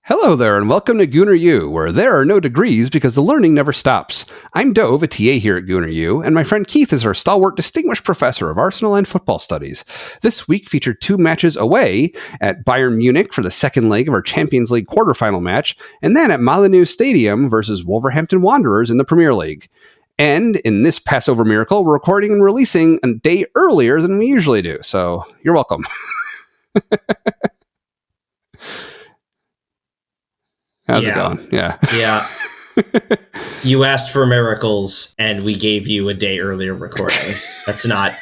Hello there, and welcome to Gooner U, where there are no degrees because the learning never stops. I'm Dove, a TA here at Gooner U, and my friend Keith is our stalwart distinguished professor of Arsenal and football studies. This week featured two matches away at Bayern Munich for the second leg of our Champions League quarter-final match, and then at Molineux Stadium versus Wolverhampton Wanderers in the Premier League. And in this Passover miracle, we're recording and releasing a day earlier than we usually do, so you're welcome. How's it going? Yeah. You asked for miracles, and we gave you a day earlier recording. That's not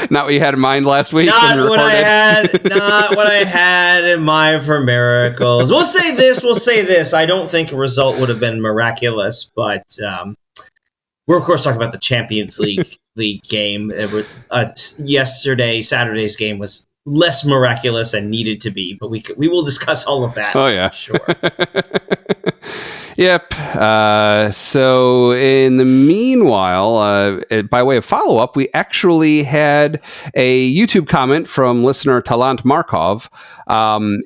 not what you had in mind last week. Not what I had in mind for miracles. We'll say this. I don't think a result would have been miraculous, but we're of course talking about the Champions League game. Saturday's game was less miraculous and needed to be, but we will discuss all of that. Oh yeah, sure. Yep. So in the meanwhile, by way of follow-up, we actually had a YouTube comment from listener Talant Markov.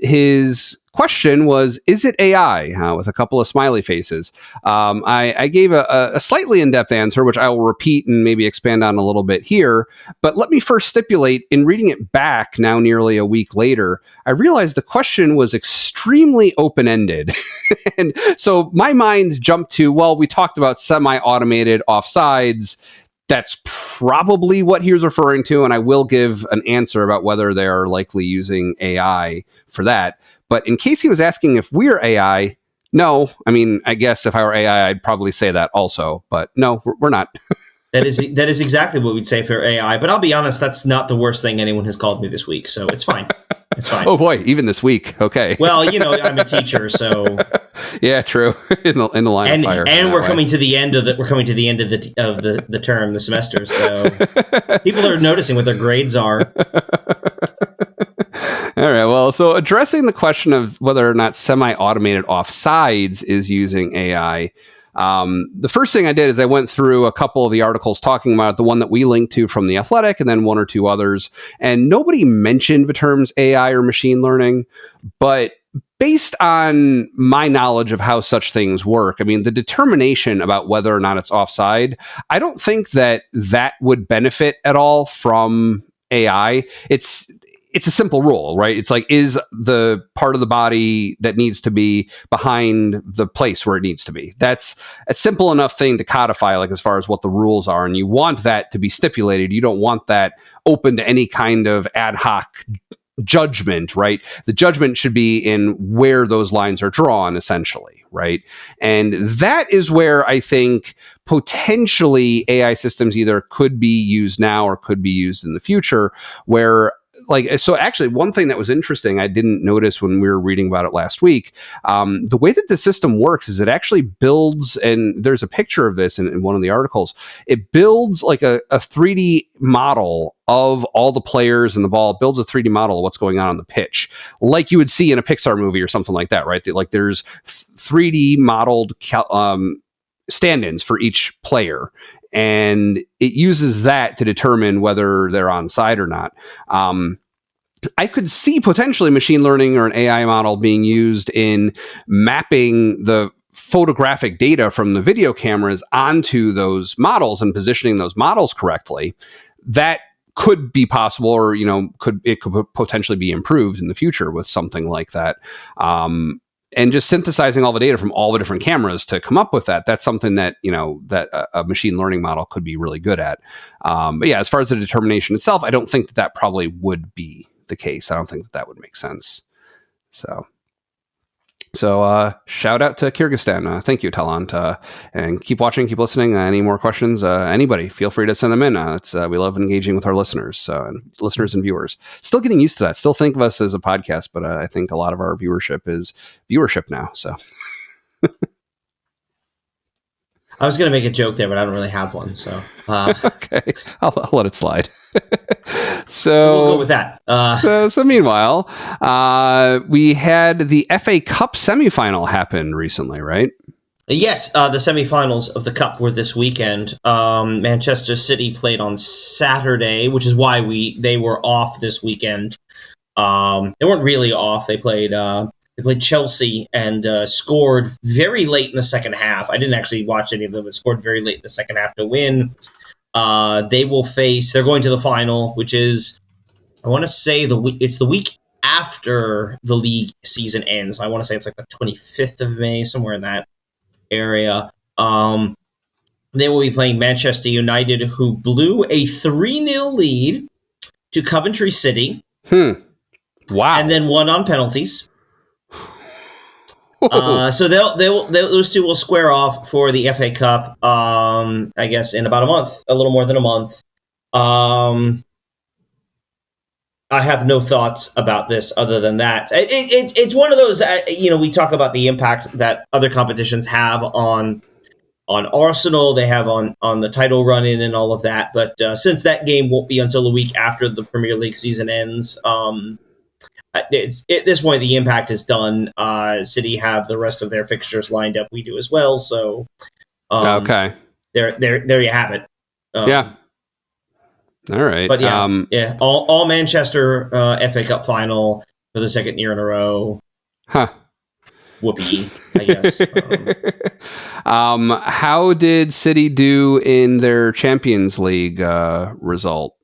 His question was, is it AI? With a couple of smiley faces. I gave a slightly in-depth answer, which I will repeat and maybe expand on a little bit here. But let me first stipulate, in reading it back now nearly a week later, I realized the question was extremely open-ended. And so my mind jumped to, well, we talked about semi-automated offsides. That's probably what he was referring to, and I will give an answer about whether they are likely using AI for that. But in case he was asking if we're AI, no. I mean, I guess if I were AI, I'd probably say that also. But no, we're not. That is exactly what we'd say for AI. But I'll be honest, that's not the worst thing anyone has called me this week, so it's fine. It's fine. Oh boy, even this week. Okay. Well, I'm a teacher, so yeah, true. in the line of fire. And we're coming to the end of the term, the semester. So people are noticing what their grades are. All right. Well, so addressing the question of whether or not semi-automated offsides is using AI. The first thing I did is I went through a couple of the articles talking about the one that we linked to from The Athletic and then one or two others. And nobody mentioned the terms AI or machine learning, but based on my knowledge of how such things work, I mean, the determination about whether or not it's offside, I don't think that would benefit at all from AI. It's a simple rule, right? It's like, is the part of the body that needs to be behind the place where it needs to be? That's a simple enough thing to codify, like as far as what the rules are. And you want that to be stipulated. You don't want that open to any kind of ad hoc judgment, right? The judgment should be in where those lines are drawn, essentially, right? And that is where I think potentially AI systems either could be used now or could be used in the future, where so actually one thing that was interesting, I didn't notice when we were reading about it last week, the way that the system works is it actually builds, and there's a picture of this in one of the articles, it builds like a 3D model of all the players and the ball. It builds a 3D model of what's going on the pitch, like you would see in a Pixar movie or something like that, right? Like there's 3D modeled stand-ins for each player. And it uses that to determine whether they're onside or not. I could see potentially machine learning or an AI model being used in mapping the photographic data from the video cameras onto those models and positioning those models correctly. That could be possible, or could potentially be improved in the future with something like that. And just synthesizing all the data from all the different cameras to come up with that, that's something that, that a machine learning model could be really good at. But yeah, as far as the determination itself, I don't think that probably would be the case. I don't think that would make sense. So shout out to Kyrgyzstan. Thank you, Talant. And keep watching, keep listening. Any more questions? Anybody, feel free to send them in. We love engaging with our listeners, and listeners and viewers. Still getting used to that. Still think of us as a podcast, but I think a lot of our viewership is viewership now. So I was going to make a joke there, but I don't really have one. So okay, I'll let it slide. So we'll go with that. So meanwhile, we had the FA Cup semifinal happen recently, right? Yes, the semifinals of the Cup were this weekend. Manchester City played on Saturday, which is why they were off this weekend. They weren't really off. They played Chelsea and scored very late in the second half. I didn't actually watch any of them, but scored very late in the second half to win. They're going to the final, which is, I want to say it's the week after the league season ends. I want to say it's like the 25th of May, somewhere in that area. They will be playing Manchester United, who blew a 3-0 lead to Coventry City. Wow. And then won on penalties. So those two will square off for the FA Cup, I guess, in about a month, a little more than a month. I have no thoughts about this other than that. It's one of those, we talk about the impact that other competitions have on Arsenal, they have on the title run-in and all of that. But since that game won't be until a week after the Premier League season ends, at this point, the impact is done. City have the rest of their fixtures lined up. We do as well. So, okay, there you have it. Yeah. All right. But all Manchester FA Cup final for the second year in a row. Huh. Whoopee, I guess. How did City do in their Champions League result?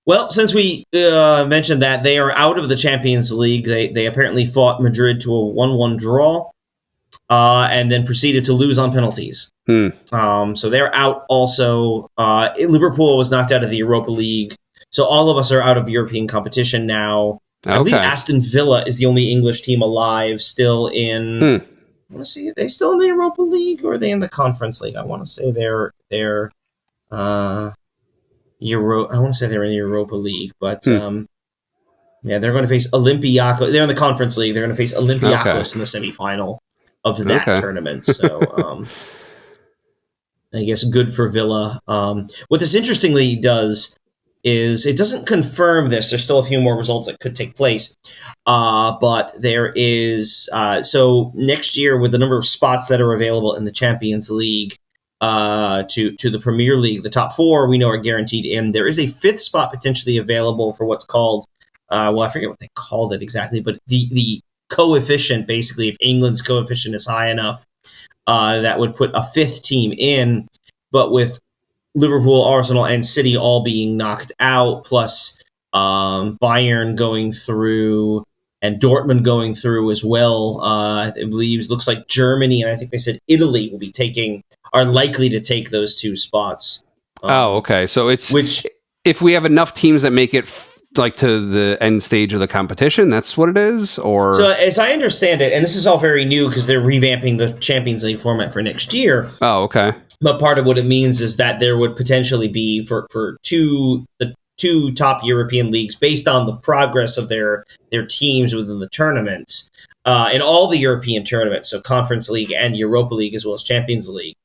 Well, since we mentioned that, they are out of the Champions League. They apparently fought Madrid to a 1-1 draw, and then proceeded to lose on penalties. So they're out also. Liverpool was knocked out of the Europa League. So all of us are out of European competition now. I believe Aston Villa is the only English team alive still in... I want to see, are they still in the Europa League or are they in the Conference League? I want to say they're I want to say they're in the Europa League, but they're going to face Olympiacos. They're in the Conference League. They're going to face Olympiacos in the semifinal of that tournament. So I guess good for Villa. What this interestingly does is it doesn't confirm this. There's still a few more results that could take place. But there is, so next year with the number of spots that are available in the Champions League to the Premier League, the top four we know are guaranteed in. There is a fifth spot potentially available for what's called, I forget what they called it exactly, but the coefficient, basically, if England's coefficient is high enough, that would put a fifth team in. But with Liverpool, Arsenal, and City all being knocked out, plus Bayern going through and Dortmund going through as well. I believe it looks like Germany, and I think they said Italy are likely to take those two spots. Okay. So if we have enough teams that make it to the end stage of the competition, that's what it is? Or so as I understand it, and this is all very new because they're revamping the Champions League format for next year. Oh, okay. But part of what it means is that there would potentially be for the two top European leagues based on the progress of their teams within the tournament, in all the European tournaments, so Conference League and Europa League as well as Champions League,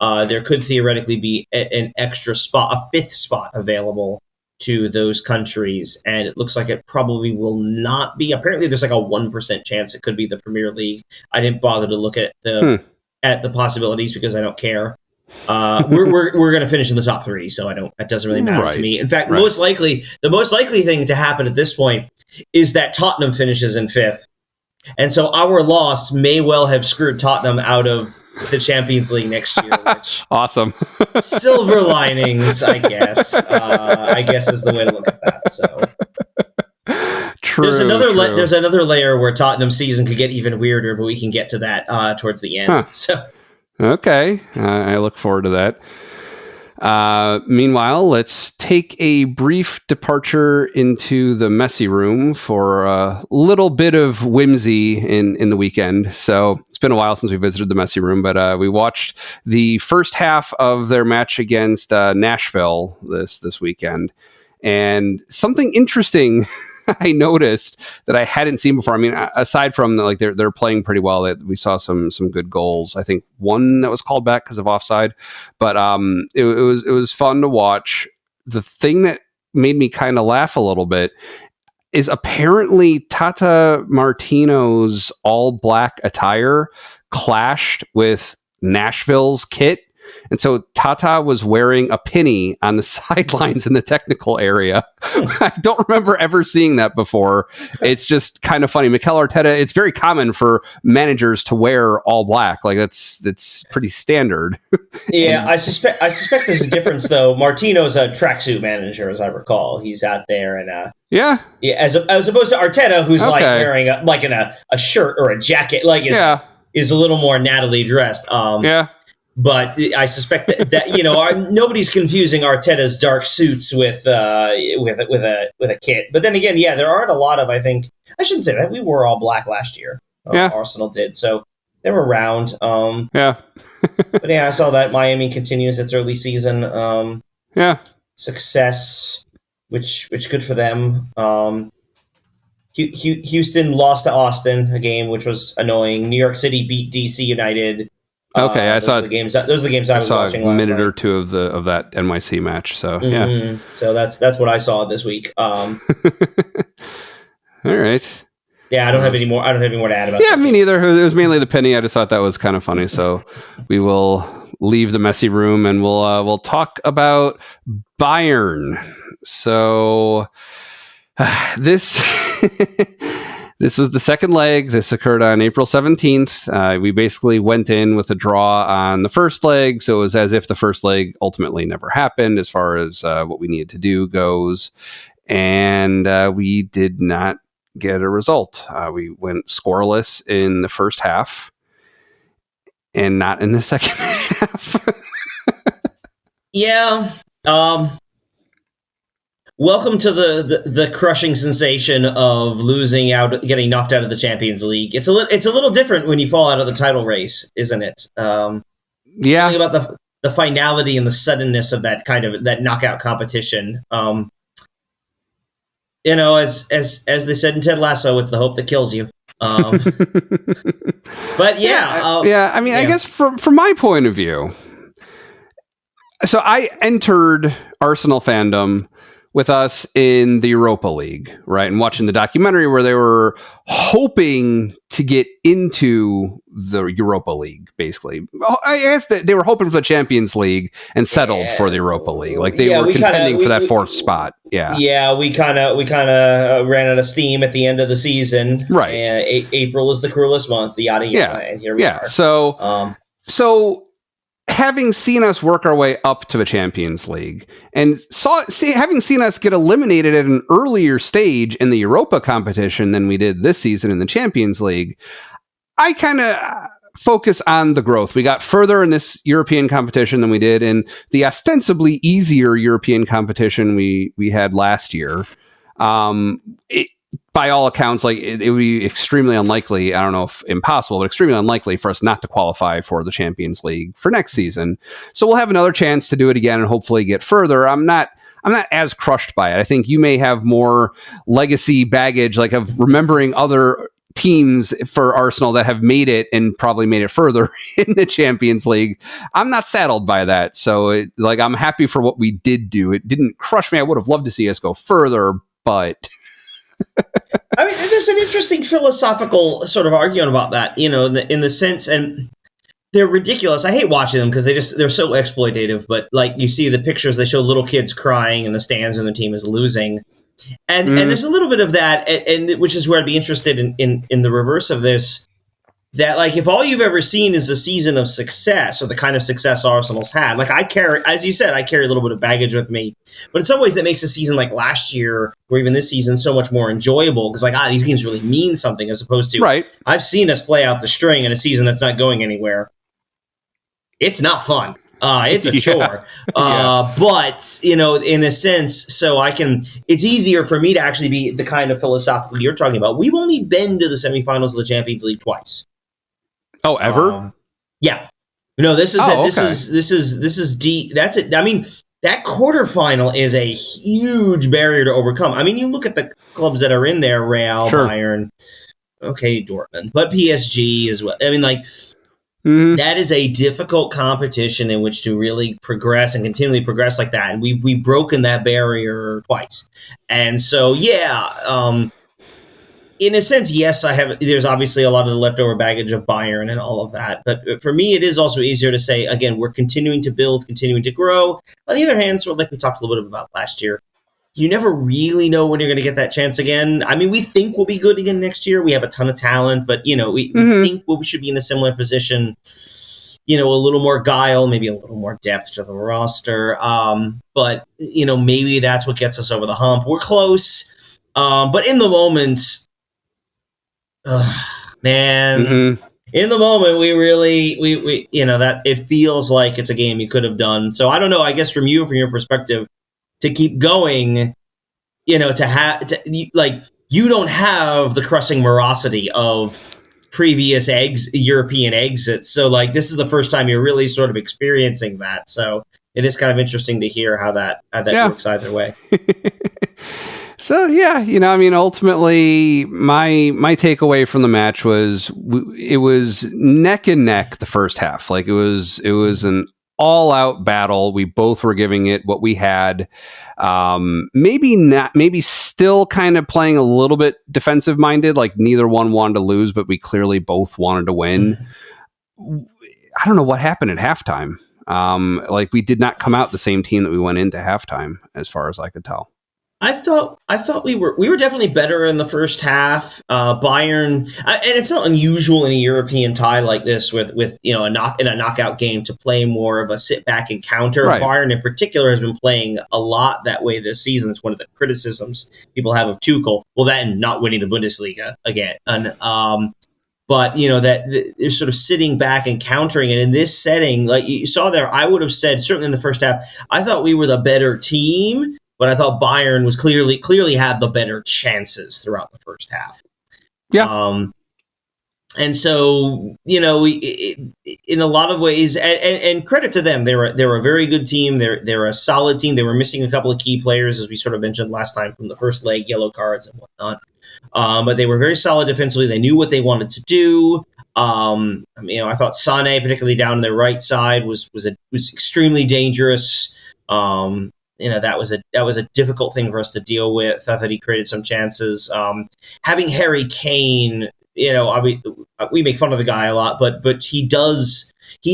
there could theoretically be an extra spot, a fifth spot available to those countries, and it looks like it probably will not be. Apparently, there's like a 1% chance it could be the Premier League. I didn't bother to look at the possibilities because I don't care. We're going to finish in the top three, so it doesn't really matter to me. In fact, the most likely thing to happen at this point is that Tottenham finishes in fifth, and so our loss may well have screwed Tottenham out of the Champions League next year. Which, awesome. Silver linings, I guess. I guess is the way to look at that. So. True, there's another layer where Tottenham's season could get even weirder, but we can get to that towards the end. So. Okay, I look forward to that. Meanwhile, let's take a brief departure into the Messi room for a little bit of whimsy in the weekend. So it's been a while since we visited the Messi room, but we watched the first half of their match against Nashville this weekend. And something interesting I noticed that I hadn't seen before. I mean, aside from they're playing pretty well, we saw some good goals. I think one that was called back because of offside, but it was fun to watch. The thing that made me kind of laugh a little bit is apparently Tata Martino's all black attire clashed with Nashville's kit. And so Tata was wearing a pinney on the sidelines in the technical area. I don't remember ever seeing that before. It's just kind of funny. Mikel Arteta, it's very common for managers to wear all black. Like it's pretty standard. Yeah, I suspect there's a difference though. Martino's a tracksuit manager, as I recall. He's out there and yeah, as opposed to Arteta, who's like wearing a shirt or a jacket, like is a little more Natalie dressed. But I suspect that nobody's confusing Arteta's dark suits with a kit. But then again, there aren't a lot of. I think I shouldn't say that we wore all black last year. Arsenal did, so they were around. But I saw that Miami continues its early season success, which good for them. Houston lost to Austin, a game which was annoying. New York City beat DC United. I saw the games. Those are the games I was watching last night. A minute or two of that NYC match. So so that's what I saw this week. All right. Yeah, I don't have any more to add about. Yeah, me neither. It was mainly the penny. I just thought that was kind of funny. So we will leave the messy room and we'll talk about Bayern. So this was the second leg. This occurred on April 17th. We basically went in with a draw on the first leg. So it was as if the first leg ultimately never happened as far as what we needed to do goes. And we did not get a result. We went scoreless in the first half and not in the second half. Welcome to the crushing sensation of losing out, getting knocked out of the Champions League. It's a little different when you fall out of the title race, isn't it? Something about the finality and the suddenness of that knockout competition. As they said in Ted Lasso, it's the hope that kills you. But I guess from my point of view, so I entered Arsenal fandom with us in the Europa League, right? And watching the documentary where they were hoping to get into the Europa League, basically. I guess that they were hoping for the Champions League and settled for the Europa League. Like they were contending for that fourth spot. Yeah, we kind of ran out of steam at the end of the season. Right. And April is the cruelest month, yada yada. And here we are. So having seen us work our way up to the Champions League and having seen us get eliminated at an earlier stage in the Europa competition than we did this season in the Champions League, I kind of focus on the growth. We got further in this European competition than we did in the ostensibly easier European competition we had last year. By all accounts, like it would be extremely unlikely, I don't know if impossible, but extremely unlikely for us not to qualify for the Champions League for next season. So we'll have another chance to do it again and hopefully get further. I'm not as crushed by it. I think you may have more legacy baggage, like of remembering other teams for Arsenal that have made it and probably made it further in the Champions League. I'm not saddled by that. So I'm happy for what we did do. It didn't crush me. I would have loved to see us go further, but I mean, there's an interesting philosophical sort of argument about that, in the sense, and they're ridiculous. I hate watching them because they're so exploitative. But like you see the pictures, they show little kids crying in the stands when the team is losing, and there's a little bit of that, and which is where I'd be interested in the reverse of this. That like if all you've ever seen is a season of success or the kind of success Arsenal's had, like I carry, as you said, I carry a little bit of baggage with me, but in some ways that makes a season like last year or even this season so much more enjoyable because these games really mean something as opposed to I've seen us play out the string in a season that's not going anywhere. It's not fun. It's a chore. But, in a sense, it's easier for me to actually be the kind of philosophical you're talking about. We've only been to the semifinals of the Champions League twice. Oh, ever? Yeah. No, this is deep. That's it. I mean, that quarterfinal is a huge barrier to overcome. I mean, you look at the clubs that are in there, Real, Bayern, Dortmund, but PSG as well. I mean, that is a difficult competition in which to really progress and continually progress like that. And we've broken that barrier twice. And so, in a sense, yes, there's obviously a lot of the leftover baggage of Bayern and all of that. But for me, it is also easier to say, again, we're continuing to build, continuing to grow. On the other hand, sort of like we talked a little bit about last year, you never really know when you're going to get that chance again. I mean, we think we'll be good again next year. We have a ton of talent, but, we think we should be in a similar position, a little more guile, maybe a little more depth to the roster. But, maybe that's what gets us over the hump. We're close. But in the moment, man, in the moment, we really, that it feels like it's a game you could have done. So I don't know, I guess from your perspective, to keep going, you don't have the crushing morosity of previous European exits. So this is the first time you're really sort of experiencing that. So it is kind of interesting to hear how that works either way. So ultimately my takeaway from the match was it was neck and neck the first half. It was an all-out battle. We both were giving it what we had. Maybe still kind of playing a little bit defensive-minded, neither one wanted to lose, but we clearly both wanted to win. I don't know what happened at halftime. We did not come out the same team that we went into halftime, as far as I could tell. I thought we were definitely better in the first half. Bayern, and it's not unusual in a European tie like this with a knockout game to play more of a sit back and counter. Right. Bayern in particular has been playing a lot that way this season. It's one of the criticisms people have of Tuchel. Well, that and not winning the Bundesliga again, and but that they're sort of sitting back and countering it in this setting. Like you saw there, I would have said certainly in the first half, I thought we were the better team. But I thought Bayern was clearly had the better chances throughout the first half. Yeah. And so, in a lot of ways, and credit to them, they're a very good team. They're a solid team. They were missing a couple of key players, as we sort of mentioned last time from the first leg, yellow cards and whatnot. But they were very solid defensively. They knew what they wanted to do. I thought Sané, particularly down their right side, was extremely dangerous. That was a difficult thing for us to deal with. I thought he created some chances. Having Harry Kane, we make fun of the guy a lot, but he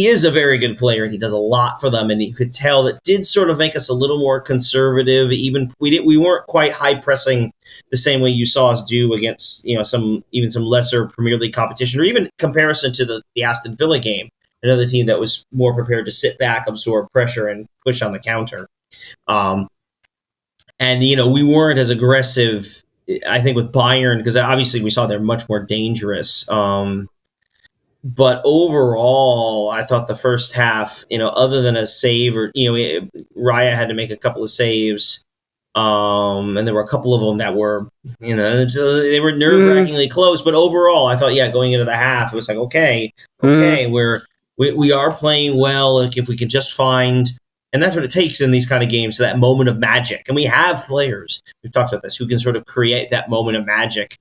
is a very good player and he does a lot for them. And you could tell that did sort of make us a little more conservative. Even we weren't quite high pressing the same way you saw us do against some lesser Premier League competition, or even comparison to the Aston Villa game, another team that was more prepared to sit back, absorb pressure, and push on the counter. We weren't as aggressive, I think, with Bayern, because obviously we saw they're much more dangerous. But overall, I thought the first half, other than a save, or Raya had to make a couple of saves, and there were a couple of them that were, they were nerve-wrackingly close. But overall, I thought, going into the half, it was like, okay, we are playing well. If we can just find. And that's what it takes in these kind of games, that moment of magic. And we have players, we've talked about this, who can sort of create that moment of magic.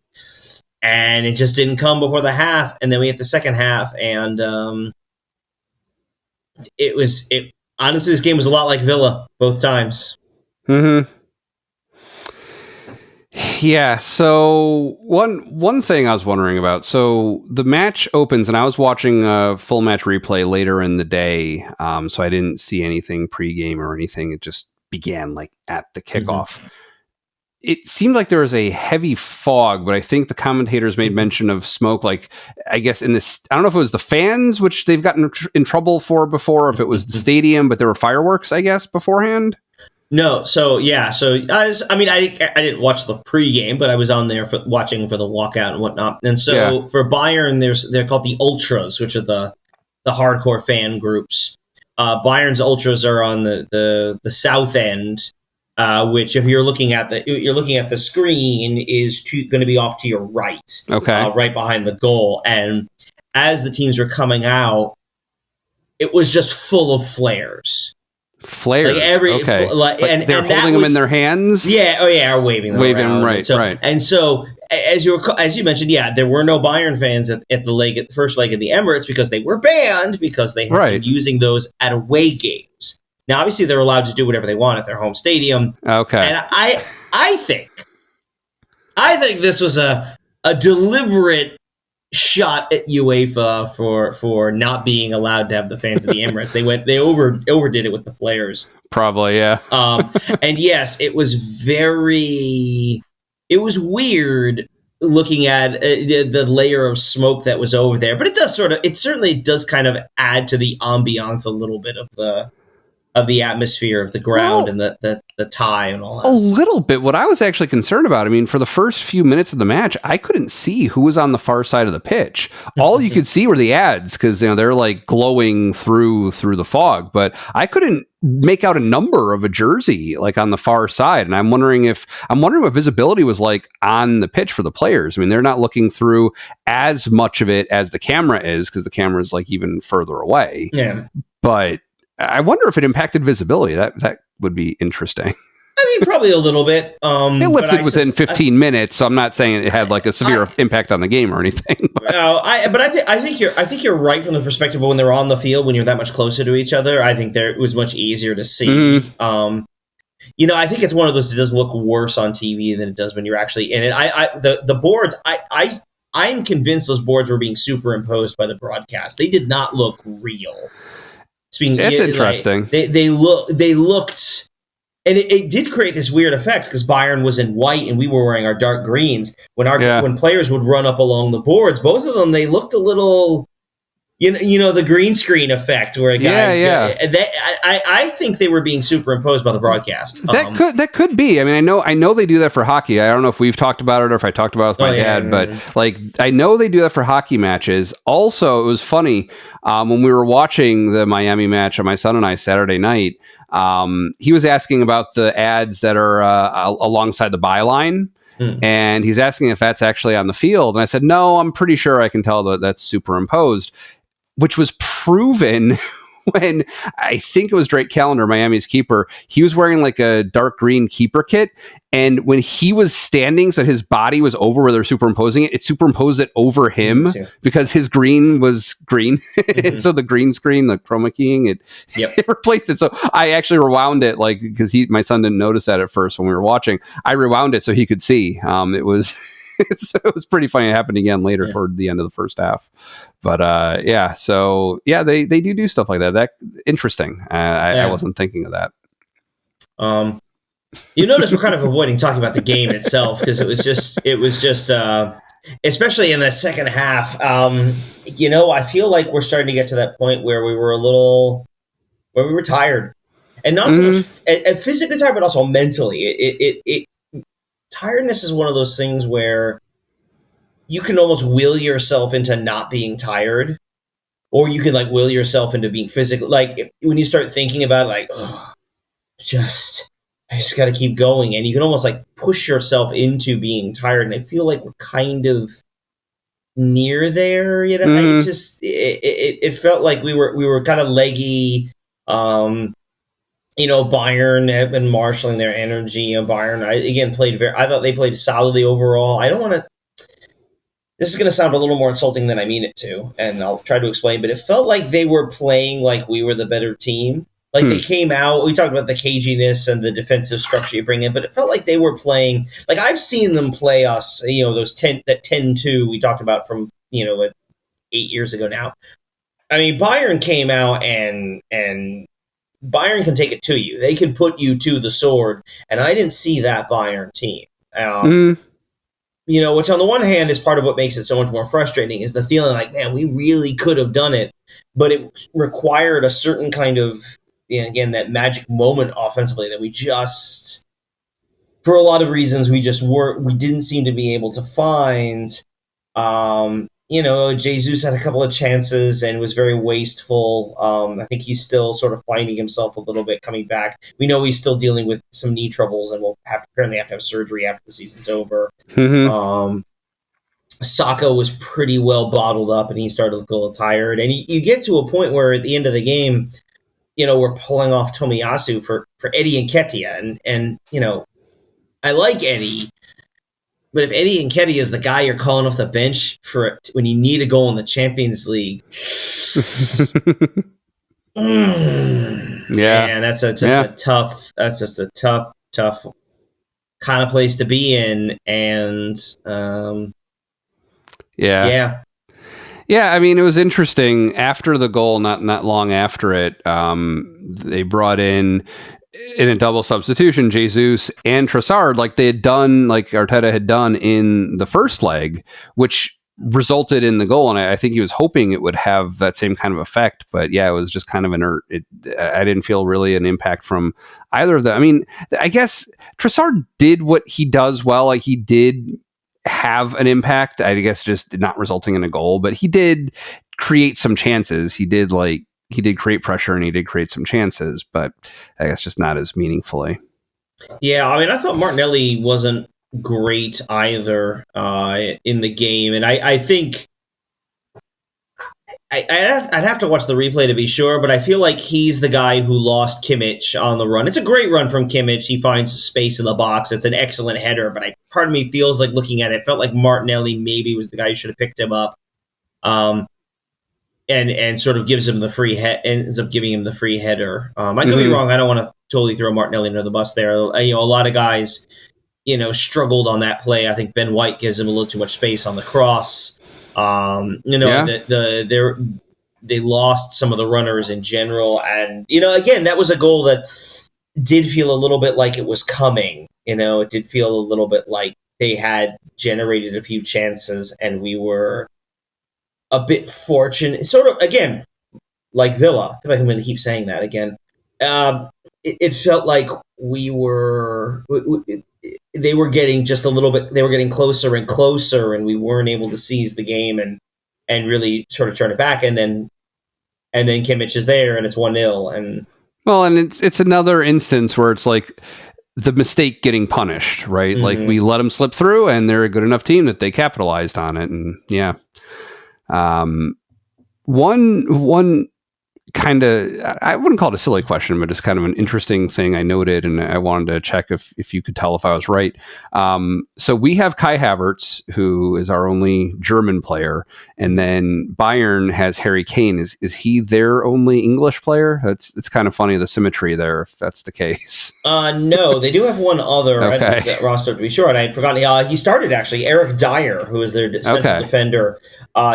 And it just didn't come before the half. And then we hit the second half. And honestly, this game was a lot like Villa both times. Mm-hmm. Yeah, so one thing I was wondering about. So the match opens, and I was watching a full match replay later in the day, so I didn't see anything pregame or anything. It just began at the kickoff. Mm-hmm. It seemed like there was a heavy fog, but I think the commentators made mention of smoke. I guess in this, I don't know if it was the fans, which they've gotten in trouble for before, or if it was the stadium, but there were fireworks, I guess, beforehand. No, so I didn't watch the pregame, but I was on there watching for the walkout and whatnot. And so for Bayern, they're called the Ultras, which are the hardcore fan groups. Bayern's Ultras are on the south end, which if you're looking at the screen is going to be off to your right, right behind the goal. And as the teams were coming out, it was just full of flares. Flares. And they're holding them in their hands. Or waving them around. Right. And so, as you mentioned, there were no Bayern fans at the first leg of the Emirates because they were banned because they had been using those at away games. Now, obviously, they're allowed to do whatever they want at their home stadium. Okay. And I think this was a a deliberate shot at UEFA for not being allowed to have the fans of the Emirates. They overdid it with the flares. Probably, yeah. And yes, it was weird looking at the layer of smoke that was over there, but it certainly does kind of add to the ambiance a little bit of the atmosphere of the ground and the tie and all that. A little bit. What I was actually concerned about, I mean, for the first few minutes of the match, I couldn't see who was on the far side of the pitch. All you could see were the ads because they're like glowing through the fog, but I couldn't make out a number of a jersey like on the far side. And I'm wondering what visibility was like on the pitch for the players. I mean, they're not looking through as much of it as the camera is because the camera is like even further away. Yeah. But I wonder if it impacted visibility. That would be interesting. I mean, probably a little bit. It lifted within 15 minutes, so I'm not saying it had like a severe impact on the game or anything. I think you're right from the perspective of when they're on the field, when you're that much closer to each other. I think it was much easier to see. I think it's one of those that does look worse on TV than it does when you're actually in it. The boards. I'm convinced those boards were being superimposed by the broadcast. They did not look real. It's interesting. They looked, and it did create this weird effect because Bayern was in white and we were wearing our dark greens. When players would run up along the boards, both of them, they looked a little, the green screen effect where guys. I think they were being superimposed by the broadcast. That could be. I mean, I know they do that for hockey. I don't know if we've talked about it or if I talked about it with my dad, but like I know they do that for hockey matches. Also, it was funny when we were watching the Miami match on my son and I Saturday night. He was asking about the ads that are alongside the byline. And he's asking if that's actually on the field. And I said, no, I'm pretty sure I can tell that that's superimposed, which was proven when I think it was Drake Callender, Miami's keeper. He was wearing like a dark green keeper kit. And when he was standing, so his body was over where they're superimposing it, it superimposed it over him because his green was green. So the green screen, the chroma keying, it replaced it. So I actually rewound it because my son didn't notice that at first when we were watching. I rewound it so he could see. It was it was pretty funny. It happened again later toward the end of the first half. But they do stuff like that. That interesting. I wasn't thinking of that. You notice we're kind of avoiding talking about the game itself because it was just especially in the second half. I feel like we're starting to get to that point where we were tired, and not so much physically tired, but also mentally. Tiredness is one of those things where you can almost will yourself into not being tired, or you can will yourself into being physical. Like when you start thinking about I just got to keep going, and you can almost push yourself into being tired. And I feel like we're kind of near there. It felt like we were kind of leggy. Bayern have been marshaling their energy. Bayern, I thought they played solidly overall. I don't want to. This is going to sound a little more insulting than I mean it to, and I'll try to explain. But it felt like they were playing like we were the better team. They came out. We talked about the caginess and the defensive structure you bring in, but it felt like they were playing. I've seen them play us. Those 10-2 we talked about from 8 years ago now. I mean, Bayern came out and Bayern can take it to you. They can put you to the sword, and I didn't see that Bayern team. Which on the one hand is part of what makes it so much more frustrating is the feeling like, man, we really could have done it, but it required a certain kind of, again, that magic moment offensively that we just, for a lot of reasons, we didn't seem to be able to find. Jesus had a couple of chances and was very wasteful. I think he's still sort of finding himself a little bit coming back. We know he's still dealing with some knee troubles and will apparently have to have surgery after the season's over. Saka was pretty well bottled up and he started to look a little tired. And you get to a point where at the end of the game, we're pulling off Tomiyasu for Eddie Nketiah. And I like Eddie. But if Eddie Nketiah is the guy you're calling off the bench for when you need a goal in the Champions League, man, that's just a tough kind of place to be in. And Yeah. Yeah. Yeah, I mean, it was interesting. After the goal, not long after it, they brought in a double substitution, Jesus and Trossard, like they had done, like Arteta had done in the first leg, which resulted in the goal. And I think he was hoping it would have that same kind of effect. But yeah, it was just kind of inert. I didn't feel really an impact from either of them. I mean, I guess Trossard did what he does well. Like he did have an impact, I guess, just not resulting in a goal, but he did create some chances. He did create pressure and he did create some chances, but I guess just not as meaningfully. Yeah, I mean, I thought Martinelli wasn't great either in the game, and I think I'd have to watch the replay to be sure, but I feel like he's the guy who lost Kimmich on the run. It's a great run from Kimmich. He finds space in the box. It's an excellent header, but part of me feels like looking at it, felt like Martinelli maybe was the guy who should have picked him up, and sort of gives him the ends up giving him the free header. I could be wrong. I don't want to totally throw Martinelli under the bus there. A lot of guys, struggled on that play. I think Ben White gives him a little too much space on the cross. They lost some of the runners in general, and again, that was a goal that did feel a little bit like it was coming. It did feel a little bit like they had generated a few chances, and we were a bit fortunate. Sort of again, like Villa. I feel like I'm going to keep saying that again. It felt like we were. They were getting just a little bit. They were getting closer and closer, and we weren't able to seize the game and really sort of turn it back. And then Kimmich is there, and it's 1-0. And it's another instance where it's like the mistake getting punished, right? Like we let them slip through, and they're a good enough team that they capitalized on it. And yeah, one kind of, I wouldn't call it a silly question, but it's kind of an interesting thing I noted, and I wanted to check if you could tell if I was right. So we have Kai Havertz, who is our only German player, and then Bayern has Harry Kane. Is he their only English player? It's kind of funny, the symmetry there, if that's the case. No, they do have one other. Okay. I don't know that roster to be sure, and I had forgotten. He started actually, Eric Dyer, who is their central defender.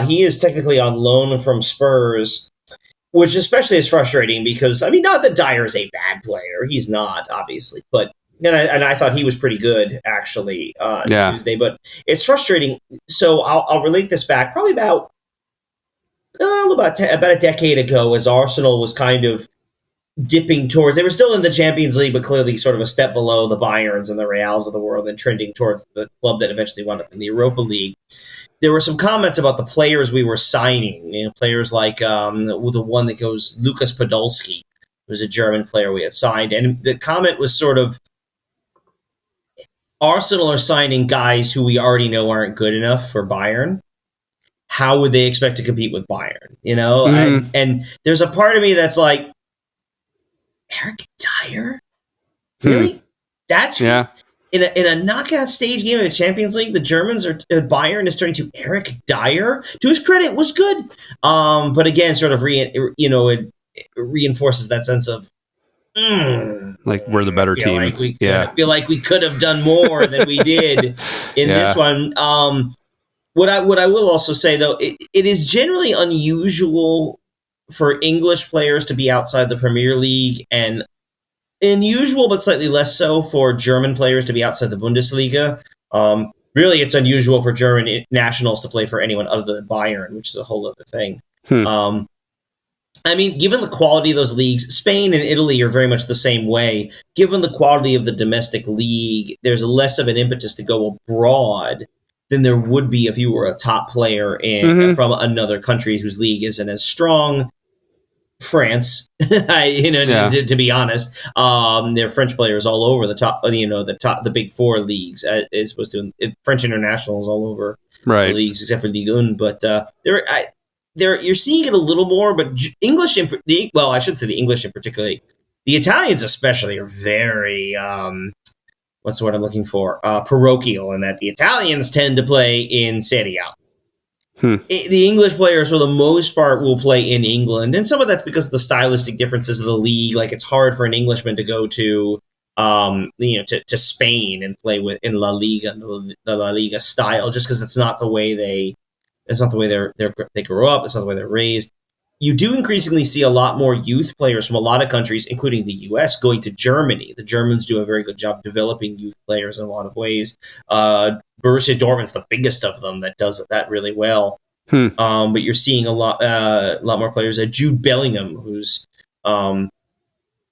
He is technically on loan from Spurs, which especially is frustrating because, I mean, not that Dyer is a bad player. He's not, obviously. But and I thought he was pretty good, actually, Tuesday. But it's frustrating. So I'll relate this back probably about a decade ago, as Arsenal was kind of dipping towards. They were still in the Champions League, but clearly sort of a step below the Bayerns and the Reals of the world, and trending towards the club that eventually wound up in the Europa League. There were some comments about the players we were signing. Players like the one that goes Lukas Podolski, who was a German player we had signed. And the comment was sort of, Arsenal are signing guys who we already know aren't good enough for Bayern. How would they expect to compete with Bayern? And there's a part of me that's like, Eric Dyer? Really? That's in a knockout stage game of the Champions League, the Germans Bayern is turning to Eric Dyer. To his credit, was good, but again, sort of it reinforces that sense of like we're the better team. I feel like we could have done more than we did in this one. What I will also say though, it is generally unusual for English players to be outside the Premier League, and unusual, but slightly less so for German players to be outside the Bundesliga. Really, it's unusual for German nationals to play for anyone other than Bayern, which is a whole other thing. I mean, given the quality of those leagues, Spain and Italy are very much the same way. Given the quality of the domestic league, there's less of an impetus to go abroad than there would be if you were a top player from another country whose league isn't as strong. France, to be honest, there are French players all over the top. The big four leagues, as opposed to French internationals all over the leagues, except for Ligue 1. But you're seeing it a little more. But English, I should say the English in particular, the Italians especially are very what's the word I'm looking for? Parochial, in that the Italians tend to play in Serie A. The English players, for the most part, will play in England, and some of that's because of the stylistic differences of the league. Like, it's hard for an Englishman to go to Spain and play in La Liga, the La Liga style, just because it's not the way they It's not the way they grow up. It's not the way they're raised. You do increasingly see a lot more youth players from a lot of countries, including the U.S., going to Germany. The Germans do a very good job developing youth players in a lot of ways. Borussia Dortmund's the biggest of them that does that really well. But you're seeing a lot more players. Jude Bellingham, who's an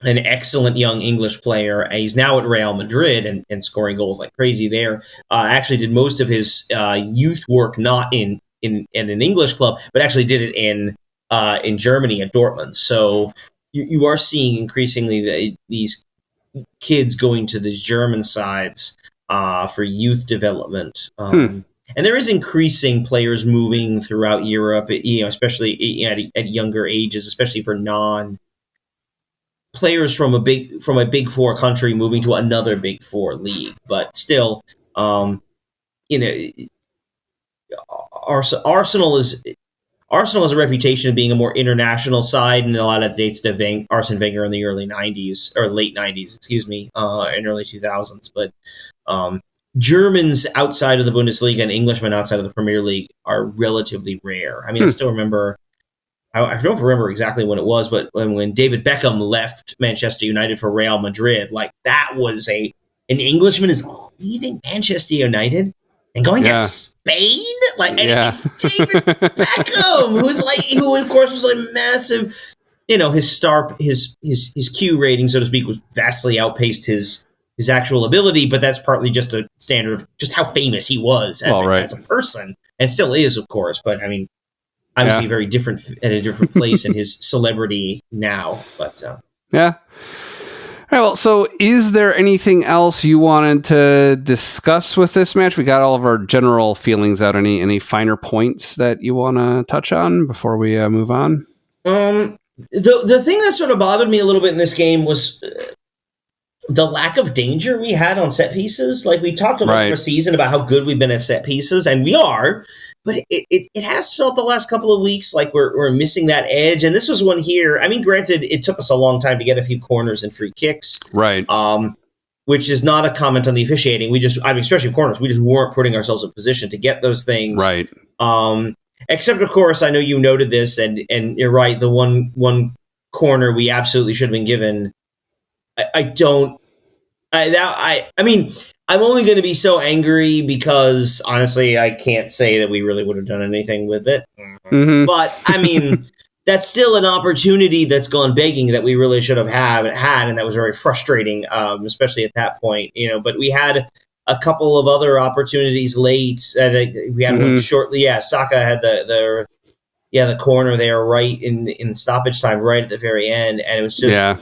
excellent young English player. And he's now at Real Madrid and scoring goals like crazy there. Actually did most of his youth work not in an English club, but actually did it in Germany at Dortmund. So you are seeing increasingly these kids going to the German sides for youth development. And there is increasing players moving throughout Europe, especially at younger ages, especially for players from a big four country moving to another big four league. But still, Arsenal has a reputation of being a more international side, and a lot of dates to Arsene Wenger in the early 90s, or late 90s, and early 2000s. But Germans outside of the Bundesliga and Englishmen outside of the Premier League are relatively rare. I mean, I still remember, I don't remember exactly when it was, but when David Beckham left Manchester United for Real Madrid, like that was an Englishman is leaving Manchester United and going to Spain? It's David Beckham, who of course was like massive, his Q rating, so to speak, was vastly outpaced his actual ability, but that's partly just a standard of just how famous he was as a person, and still is, of course. But I mean, obviously, very different at a different place in his celebrity now. But yeah. All right, well, so is there anything else you wanted to discuss with this match? We got all of our general feelings out. Any finer points that you want to touch on before we move on? The thing that sort of bothered me a little bit in this game was the lack of danger we had on set pieces. Like, we talked a lot for a season about how good we've been at set pieces, and we are, but it has felt the last couple of weeks like we're missing that edge. And this was one here. I mean, granted, it took us a long time to get a few corners and free kicks. Right. Which is not a comment on the officiating. Especially corners, we just weren't putting ourselves in position to get those things. Right. Except, of course, I know you noted this, and you're right, the one corner we absolutely should have been given. I'm only going to be so angry because, honestly, I can't say that we really would have done anything with it. Mm-hmm. But, I mean, that's still an opportunity that's gone begging that we really should have had, and that was very frustrating, especially at that point. But we had a couple of other opportunities late. We had one shortly. Yeah, Saka had the corner there right in stoppage time, right at the very end, and it was just...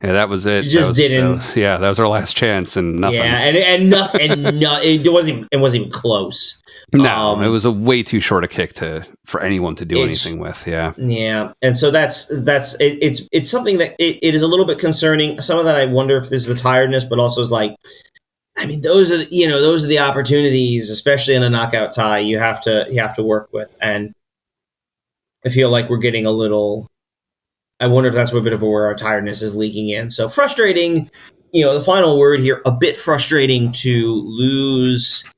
Yeah, that was it. That was our last chance, and nothing. Yeah, and nothing. It wasn't even close. No, it was a way too short a kick for anyone to do anything with. Yeah, and so that's it. It's something that it is a little bit concerning. Some of that I wonder if this is the tiredness, but also is like, I mean, those are the opportunities, especially in a knockout tie, you have to work with, and I feel like we're getting a little. I wonder if that's a bit of where our tiredness is leaking in. So frustrating, the final word here, a bit frustrating to lose,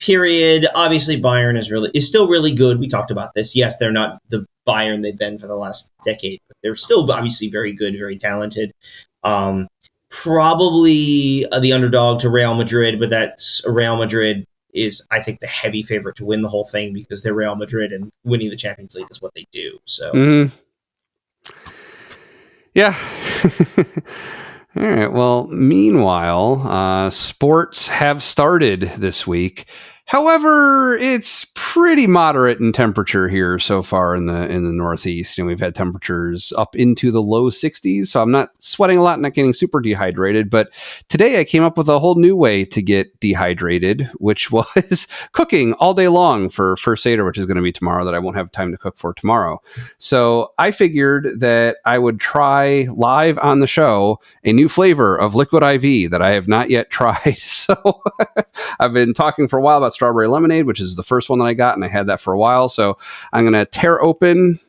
period. Obviously, Bayern is still really good. We talked about this. Yes, they're not the Bayern they've been for the last decade, but they're still obviously very good, very talented. Probably the underdog to Real Madrid, but that's Real Madrid is, I think, the heavy favorite to win the whole thing because they're Real Madrid and winning the Champions League is what they do. So. Mm-hmm. Yeah. All right. Well, meanwhile, sports have started this week. However, it's pretty moderate in temperature here so far in the Northeast. We've had temperatures up into the low 60s, so I'm not sweating a lot, not getting super dehydrated. But today I came up with a whole new way to get dehydrated, which was cooking all day long for First Aider, which is going to be tomorrow, that I won't have time to cook for tomorrow. So I figured that I would try live on the show a new flavor of liquid IV that I have not yet tried. So I've been talking for a while about strawberry lemonade, which is the first one that I got, and I had that for a while. So I'm going to tear open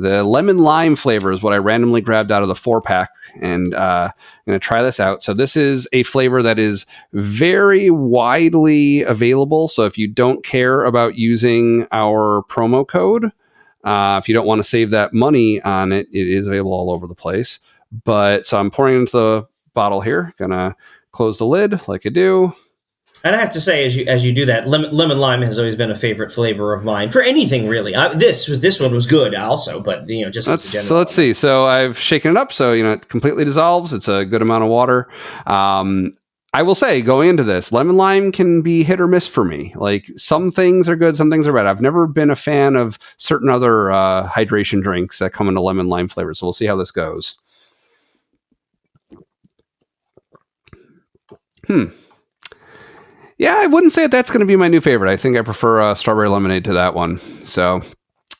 The lemon lime flavor is what I randomly grabbed out of the 4-pack, and I'm going to try this out. So this is a flavor that is very widely available. So if you don't care about using our promo code, if you don't want to save that money on it, it is available all over the place. But so I'm pouring into the bottle here. Gonna close the lid like I do. And I have to say, as you do that, lemon lime has always been a favorite flavor of mine for anything really. This one was good also, but just as a general. So let's see. So I've shaken it up, so it completely dissolves. It's a good amount of water. I will say, going into this, lemon lime can be hit or miss for me. Like, some things are good, some things are bad. I've never been a fan of certain other hydration drinks that come in a lemon lime flavor. So we'll see how this goes. Yeah, I wouldn't say that's going to be my new favorite. I think I prefer strawberry lemonade to that one. So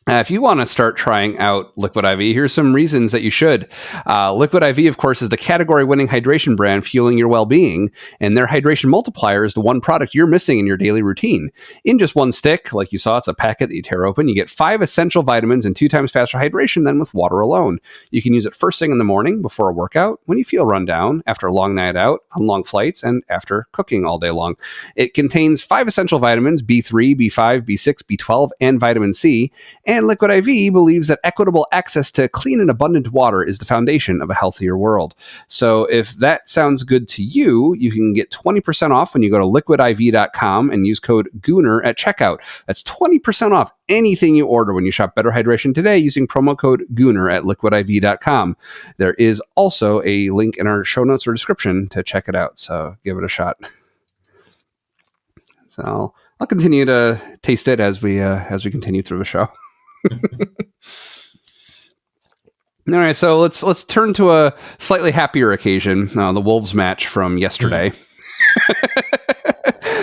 if you want to start trying out Liquid IV, here's some reasons that you should. Liquid IV, of course, is the category-winning hydration brand fueling your well-being, and their hydration multiplier is the one product you're missing in your daily routine. In just one stick, like you saw, it's a packet that you tear open, you get 5 essential vitamins and 2 times faster hydration than with water alone. You can use it first thing in the morning before a workout, when you feel run down, after a long night out, on long flights, and after cooking all day long. It contains 5 essential vitamins, B3, B5, B6, B12, and vitamin C, and Liquid IV believes that equitable access to clean and abundant water is the foundation of a healthier world. So if that sounds good to you, you can get 20% off when you go to liquidiv.com and use code Gooner at checkout. That's 20% off anything you order when you shop Better Hydration today using promo code Gooner at liquidiv.com. There is also a link in our show notes or description to check it out, so give it a shot. So I'll continue to taste it as we continue through the show. All right, so let's turn to a slightly happier occasion, the Wolves match from yesterday.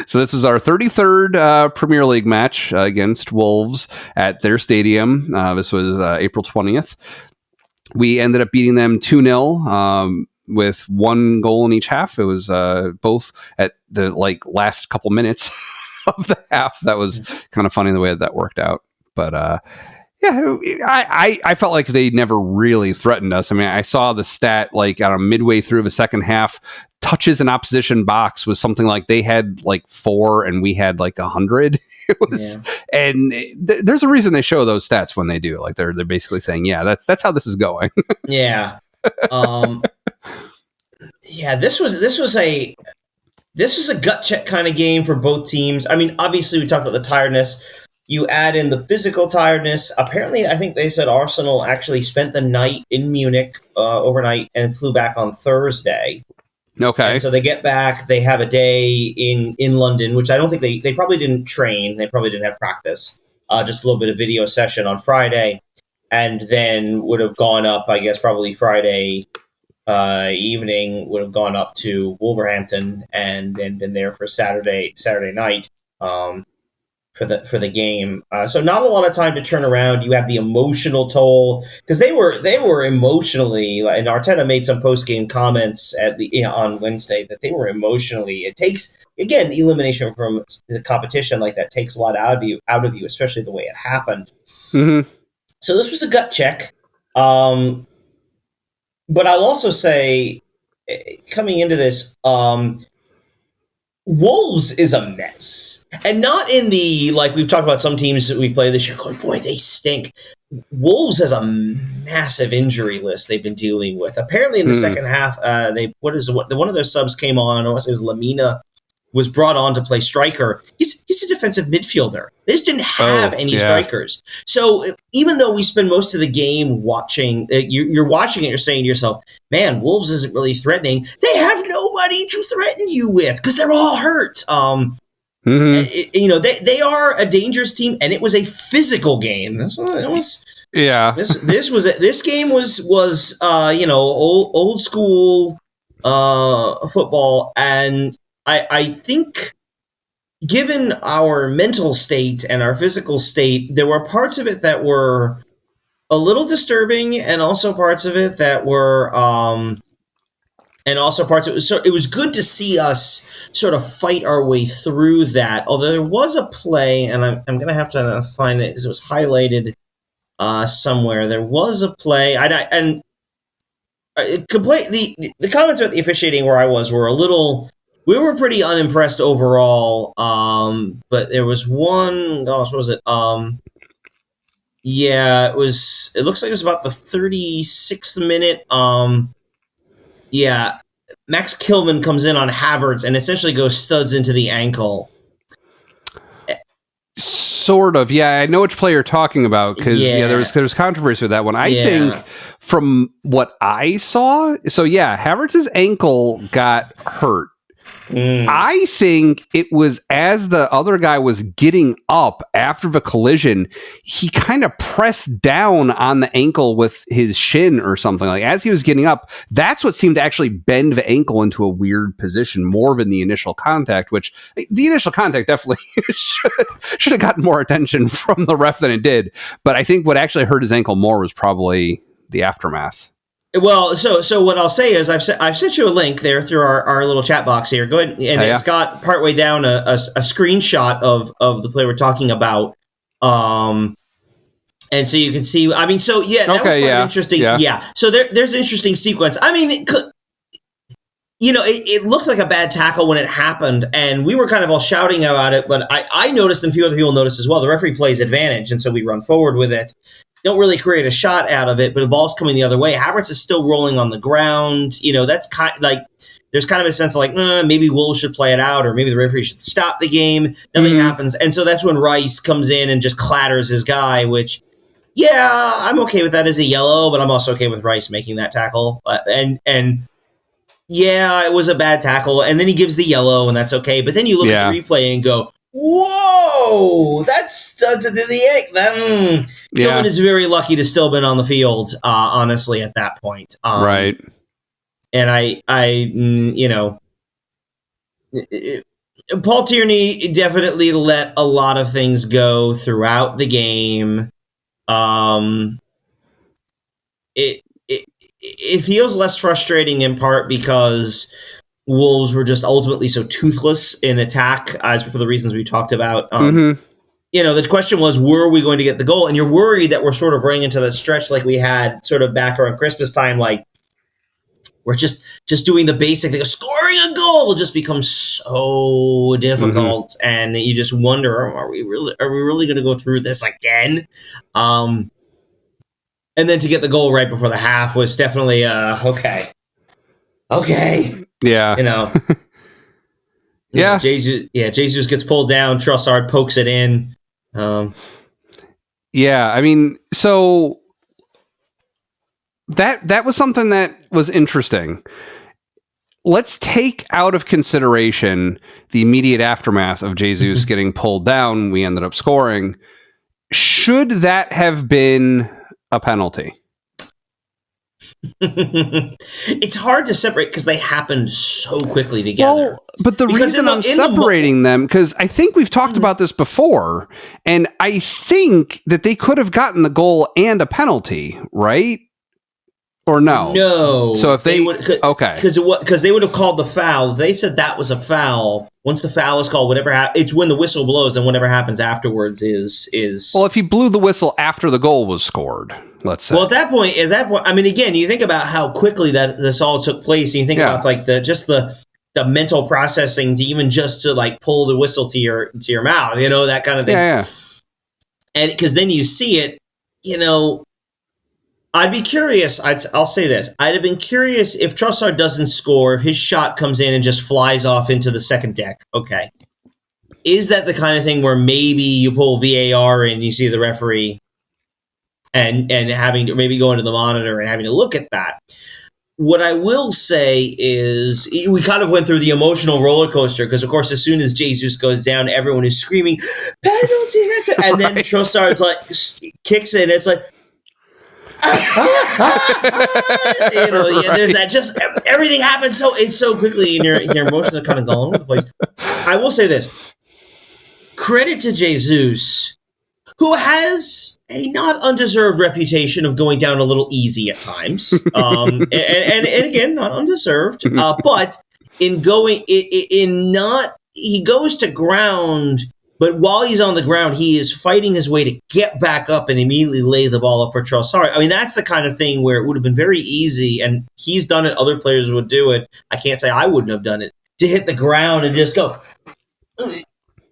So this was our 33rd Premier League match against Wolves at their stadium. This was April 20th. We ended up beating them 2-0 with 1 goal in each half. It was both at the last couple minutes of the half. That was kind of funny the way that worked out. But I felt like they never really threatened us. I mean, I saw the stat midway through the second half, touches in opposition box was something like they had 4 and we had 100. It was, and there's a reason they show those stats when they do. They're basically saying, yeah, that's how this is going. Yeah. This was a gut check kind of game for both teams. I mean, obviously we talked about the tiredness. You add in the physical tiredness. Apparently, I think they said Arsenal actually spent the night in Munich overnight and flew back on Thursday. Okay. And so they get back. They have a day in London, which I don't think they probably didn't train. They probably didn't have practice. Just a little bit of video session on Friday. And then would have gone up, I guess, probably Friday evening, would have gone up to Wolverhampton and then been there for Saturday night. For the game, so not a lot of time to turn around. You have the emotional toll because they were emotionally, and Arteta made some post game comments on Wednesday that they were emotionally. It takes elimination from the competition like that takes a lot out of you, especially the way it happened. Mm-hmm. So this was a gut check, but I'll also say coming into this. Wolves is a mess. And not in the, we've talked about some teams that we've played this year going, boy, they stink. Wolves has a massive injury list they've been dealing with. Apparently in the second half, one of their subs came on, I want to say it was Lamina, was brought on to play striker. He's a defensive midfielder. They just didn't have any strikers. So even though we spend most of the game watching, you're watching it, you're saying to yourself, man, Wolves isn't really threatening. They have nobody to threaten you with because they're all hurt. They are a dangerous team, and it was a physical game. This game was old school football, and I think given our mental state and our physical state, there were parts of it that were a little disturbing, and also parts of it that were so it was good to see us sort of fight our way through that. Although there was a play, and I'm going to have to find it because it was highlighted somewhere. There was a play, the comments about the officiating where I was were a little. We were pretty unimpressed overall, but there was one. Gosh, what was it? Yeah, it was. It looks like it was about the 36th minute. Yeah, Max Kilman comes in on Havertz and essentially goes studs into the ankle. Sort of, yeah. I know which player you're talking about because there was controversy with that one. I think from what I saw, so Havertz's ankle got hurt. I think it was as the other guy was getting up after the collision, he kind of pressed down on the ankle with his shin or something. Like as he was getting up, that's what seemed to actually bend the ankle into a weird position more than the initial contact, which the initial contact definitely should have gotten more attention from the ref than it did. But I think what actually hurt his ankle more was probably the aftermath. Well, so what I'll say is I've sent you a link there through our little chat box here. Go ahead, and it's got partway down a screenshot of the play we're talking about, and so you can see. I mean, so that was interesting. Yeah. So there's an interesting sequence. I mean, it looked like a bad tackle when it happened, and we were kind of all shouting about it. But I noticed, and a few other people noticed as well. The referee plays advantage, and so we run forward with it. Don't really create a shot out of it, but the ball's coming the other way. Havertz is still rolling on the ground. That's kind of like there's kind of a sense of like maybe Wolves should play it out, or maybe the referee should stop the game. Nothing happens, and so that's when Rice comes in and just clatters his guy. Which, I'm okay with that as a yellow, but I'm also okay with Rice making that tackle. And it was a bad tackle, and then he gives the yellow, and that's okay. But then you look at the replay and go, whoa, that's studs into the egg. Gilman is very lucky to still been on the field, honestly, at that point. Right. And Paul Tierney definitely let a lot of things go throughout the game. It feels less frustrating in part because Wolves were just ultimately so toothless in attack, as for the reasons we talked about. The question was, were we going to get the goal? And you're worried that we're sort of running into that stretch like we had sort of back around Christmas time, like we're just doing the basic thing. Scoring a goal just becomes so difficult, and you just wonder, are we really going to go through this again? And then to get the goal right before the half was definitely okay. Yeah. Jesus gets pulled down. Trossard pokes it in. I mean, so that was something that was interesting. Let's take out of consideration the immediate aftermath of Jesus getting pulled down. We ended up scoring. Should that have been a penalty? It's hard to separate because they happened so quickly together. Well, but the reason I'm separating them, because I think we've talked about this before, and I think that they could have gotten the goal and a penalty, right? Or no? No. So if they would, because they would have called the foul. They said that was a foul. Once the foul is called, whatever it's when the whistle blows, and whatever happens afterwards is. Well, if he blew the whistle after the goal was scored, let's say. Well, at that point, I mean, again, you think about how quickly that this all took place, and you think about like the mental processing to even just to like pull the whistle to your mouth, that kind of thing. Yeah. And because then you see it, I'd be curious. I'll say this. I'd have been curious if Trossard doesn't score, if his shot comes in and just flies off into the second deck. Okay. Is that the kind of thing where maybe you pull VAR and you see the referee and having to maybe go into the monitor and having to look at that? What I will say is we kind of went through the emotional roller coaster because, of course, as soon as Jesus goes down, everyone is screaming, penalty, that's it. And then Trossard's like, kicks it, and it's like, there's that. Just everything happens so quickly, and your emotions are kind of all over the place. I will say this: credit to Jesus, who has a not undeserved reputation of going down a little easy at times, and again, not undeserved. But he goes to ground But while he's on the ground, he is fighting his way to get back up and immediately lay the ball up for Trossard. I mean, that's the kind of thing where it would have been very easy, and he's done it, other players would do it. I can't say I wouldn't have done it, to hit the ground and just go,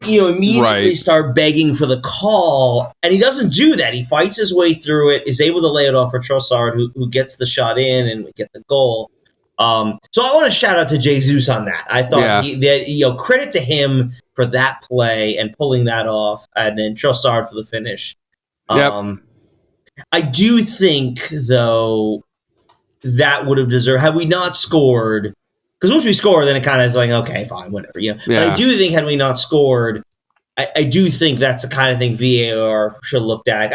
immediately start begging for the call. And he doesn't do that. He fights his way through it, is able to lay it off for Trossard, who gets the shot in and get the goal. So I want to shout out to Jesus on that. I thought credit to him for that play and pulling that off, and then Trossard for the finish. Yep. I do think, though, that would have deserved, had we not scored, because once we score, then it kind of is like, okay, fine, whatever. Yeah. But I do think, had we not scored, I do think that's the kind of thing VAR should have looked at.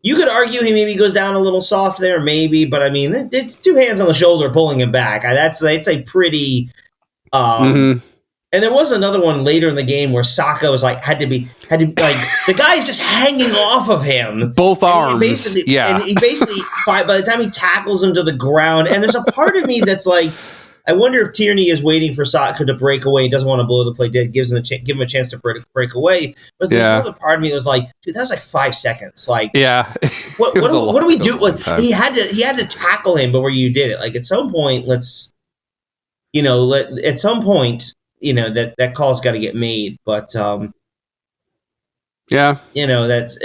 You could argue he maybe goes down a little soft there, maybe, but I mean, it's 2 hands on the shoulder pulling him back. It's a pretty. And there was another one later in the game where Saka was had to the guy's just hanging off of him, both arms. And he basically by the time he tackles him to the ground, and there's a part of me that's like, I wonder if Tierney is waiting for Saka to break away. He doesn't want to blow the play dead, give him a chance to break away. But there's another part of me that was like, dude, that was like 5 seconds. Like, what do we do? Like, he had to tackle him before you did it. Like, at some point, that call's got to get made. But that's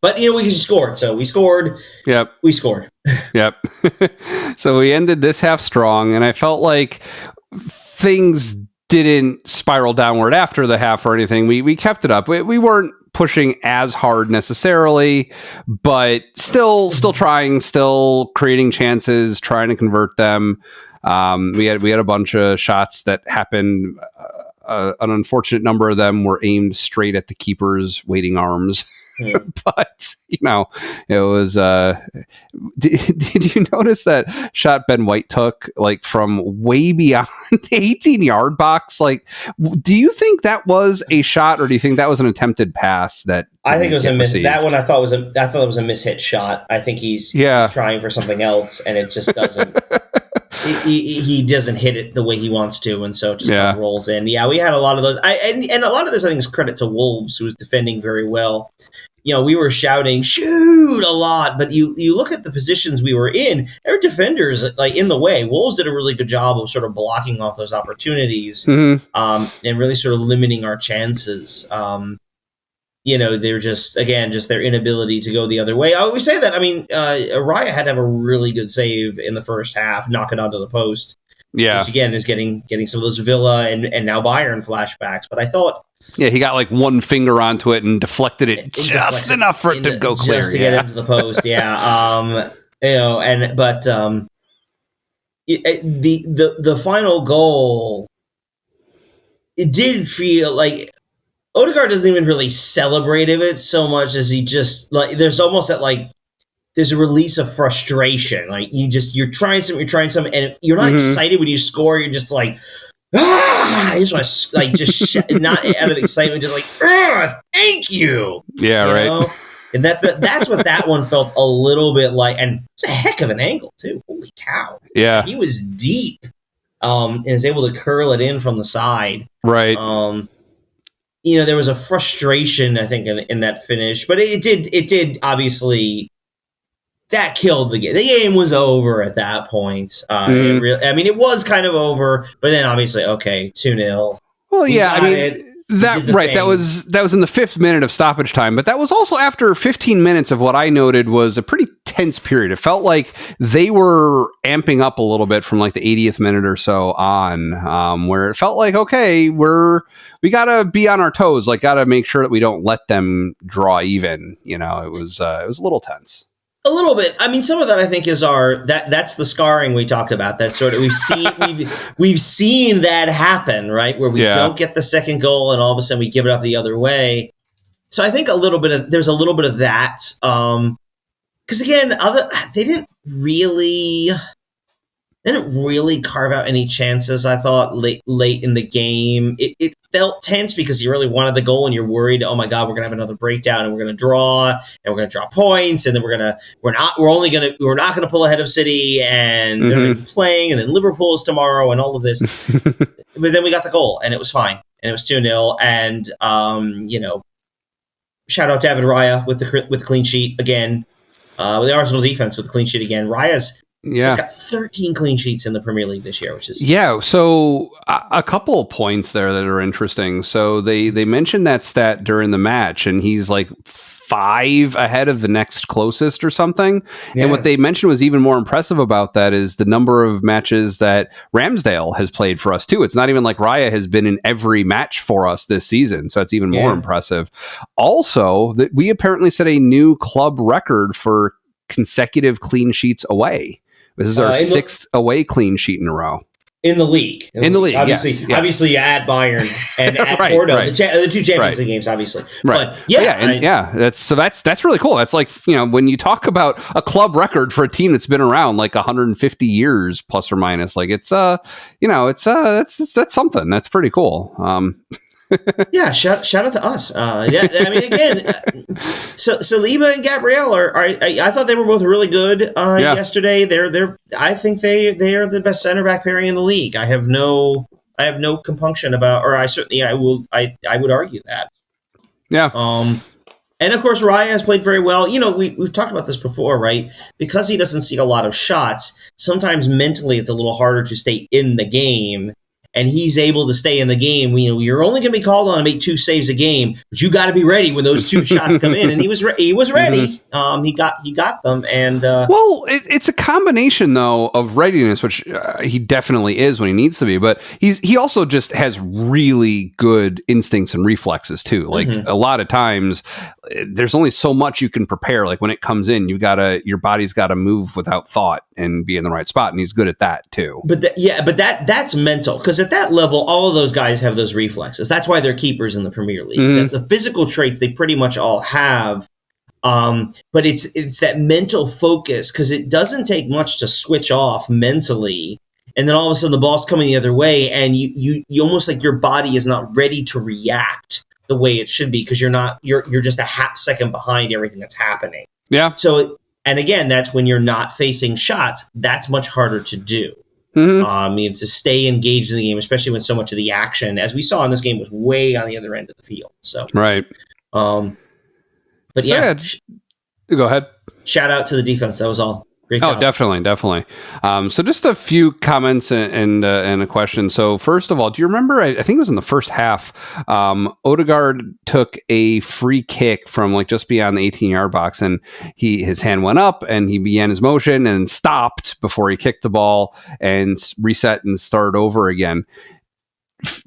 but we just scored. So we scored. Yep. We scored. Yep. So we ended this half strong, and I felt like things didn't spiral downward after the half or anything. We kept it up. We weren't pushing as hard necessarily, but still trying, still creating chances, trying to convert them. We had a bunch of shots that happened. An unfortunate number of them were aimed straight at the keeper's waiting arms. But it was did you notice that shot Ben White took, like, from way beyond the 18-yard box? Like, do you think that was a shot, or do you think that was an attempted pass? That I think it was a miss. That one I thought it was a mishit shot. I think he's trying for something else, and it just doesn't. He doesn't hit it the way he wants to, and so it just kind of rolls in. Yeah, we had a lot of those. And a lot of this, I think, is credit to Wolves, who was defending very well. We were shouting, shoot, a lot, but you look at the positions we were in, there were defenders like in the way. Wolves did a really good job of sort of blocking off those opportunities, and really sort of limiting our chances. They're just their inability to go the other way. I always say that. I mean, Araya had to have a really good save in the first half, knock it onto the post. Yeah, which again is getting some of those Villa and now Bayern flashbacks. But I thought, he got like one finger onto it and deflected it just enough for it to go clear, just to get into the post. The final goal, it did feel like Odegaard doesn't even really celebrate it so much as he just, like, there's almost that, like, there's a release of frustration. Like, you're trying something, and you're not excited when you score. You're just like, you just want to, like, not out of excitement, just like, thank you. Yeah, you right. know? And that's what that one felt a little bit like. And it's a heck of an angle, too. Holy cow. Yeah. He was deep and is able to curl it in from the side. Right. There was a frustration, I think, in that finish, but it did obviously, that killed the game. The game was over at that point. It was kind of over, but then obviously, 2-0. Well, that was in the 5th minute of stoppage time, but that was also after 15 minutes of what I noted was a pretty tense period. It felt like they were amping up a little bit from like the 80th minute or so on, where it felt like, okay, we gotta be on our toes, like gotta make sure that we don't let them draw even. It was a little tense. A little bit. I mean, some of that I think is that's the scarring we talked about. That sort of we've seen that happen, right? Where we don't get the second goal, and all of a sudden we give it up the other way. So I think there's a little bit of that. Because again, they didn't really carve out any chances. I thought late in the game, it felt tense because you really wanted the goal and you're worried. Oh my God, we're gonna have another breakdown and we're gonna draw points, and then we're not gonna pull ahead of City, and they're gonna be playing, and then Liverpool is tomorrow, and all of this. But then we got the goal and it was fine. and it was 2-0. And shout out David Raya with the clean sheet again. With the Arsenal defense with the clean sheet again. Raya's got 13 clean sheets in the Premier League this year, which is So a couple of points there that are interesting. So they mentioned that stat during the match, and he's like 5 ahead of the next closest or something. Yeah. And what they mentioned was even more impressive about that is the number of matches that Ramsdale has played for us too. It's not even like Raya has been in every match for us this season, so it's even more impressive. Also, that we apparently set a new club record for consecutive clean sheets away. This is our 6th away clean sheet in a row. In the league. In the league, obviously, yes. Obviously at Bayern and at Porto, the 2 Champions League games, obviously. Right. But that's really cool. That's like, when you talk about a club record for a team that's been around like 150 years plus or minus, like it's that's something. That's pretty cool. Yeah, shout out to us. I mean, again, Saliba and Gabriel I thought they were both really good yesterday. I think they are the best center back pairing in the league. I have no compunction about, or I would argue that. Yeah. And of course, Raya has played very well. We've talked about this before, right? Because he doesn't see a lot of shots. Sometimes mentally, it's a little harder to stay in the game. And he's able to stay in the game. You're only going to be called on to make 2 saves a game, but you got to be ready when those 2 shots come in. And he was ready. Mm-hmm. He got them. And it's a combination though of readiness, which he definitely is when he needs to be. But he also just has really good instincts and reflexes too. Like a lot of times, there's only so much you can prepare. Like when it comes in, your body's got to move without thought and be in the right spot. And he's good at that too. But that's mental, because at that level, all of those guys have those reflexes. That's why they're keepers in the Premier League. Mm-hmm. The physical traits they pretty much all have, but it's that mental focus, because it doesn't take much to switch off mentally, and then all of a sudden the ball's coming the other way, and you almost like your body is not ready to react the way it should be, because you're just a half second behind everything that's happening. Yeah. So, and again, that's when you're not facing shots. That's much harder to do. Mm-hmm. To stay engaged in the game, especially when so much of the action, as we saw in this game, was way on the other end of the field. So right. But go ahead. Shout out to the defense. That was all. Great job. Oh, definitely. So just a few comments and a question. So first of all, do you remember, I think it was in the first half, Odegaard took a free kick from like just beyond the 18-yard box, and his hand went up and he began his motion and stopped before he kicked the ball and reset and started over again.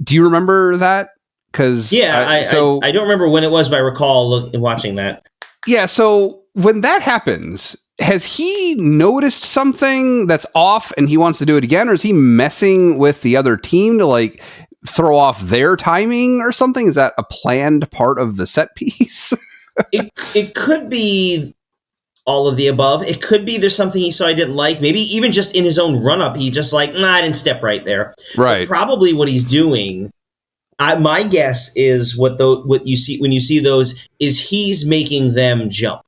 Do you remember that? Because I don't remember when it was, but I recall watching that. Yeah, so when that happens, has he noticed something that's off and he wants to do it again, or is he messing with the other team to like throw off their timing or something? Is that a planned part of the set piece? It could be all of the above. It could be there's something he saw he didn't like. Maybe even just in his own run-up, he just like, I didn't step right there. Right. But probably what he's doing, my guess is what you see when you see those is he's making them jump.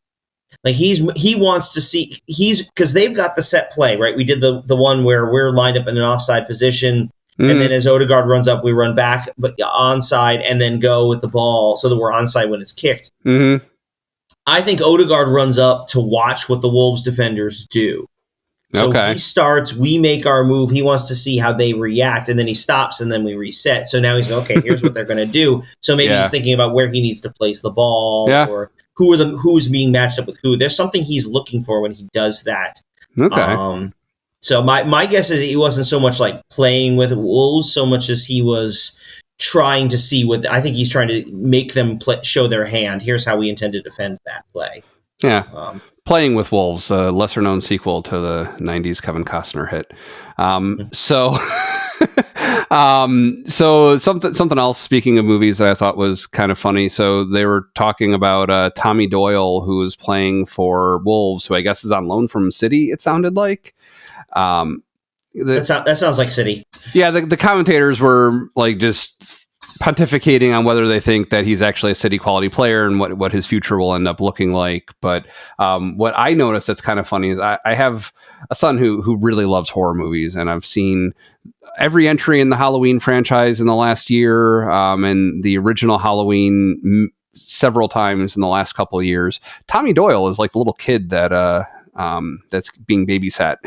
Like he wants to see because they've got the set play, right? We did the one where we're lined up in an offside position, and then as Odegaard runs up, we run back, but onside, and then go with the ball so that we're onside when it's kicked. Mm-hmm. I think Odegaard runs up to watch what the Wolves defenders do. So he starts, we make our move. He wants to see how they react, and then he stops, and then we reset. So now he's like, okay, here's what they're going to do. So maybe he's thinking about where he needs to place the ball, or who's being matched up with who. There's something he's looking for when he does that. Okay. So my guess is he wasn't so much like playing with Wolves so much as he was trying to see what. I think he's trying to make them show their hand. Here's how we intend to defend that play. Yeah. Playing with Wolves, a lesser-known sequel to the 90s Kevin Costner hit. So something else, speaking of movies that I thought was kind of funny. So they were talking about Tommy Doyle, who was playing for Wolves, who I guess is on loan from City, it sounded like. That sounds like City. Yeah, the commentators were like just pontificating on whether they think that he's actually a City quality player and what his future will end up looking like. But what I noticed that's kind of funny is I have a son who really loves horror movies, and I've seen every entry in the Halloween franchise in the last year, and the original Halloween several times in the last couple of years. Tommy Doyle is like the little kid that that's being babysat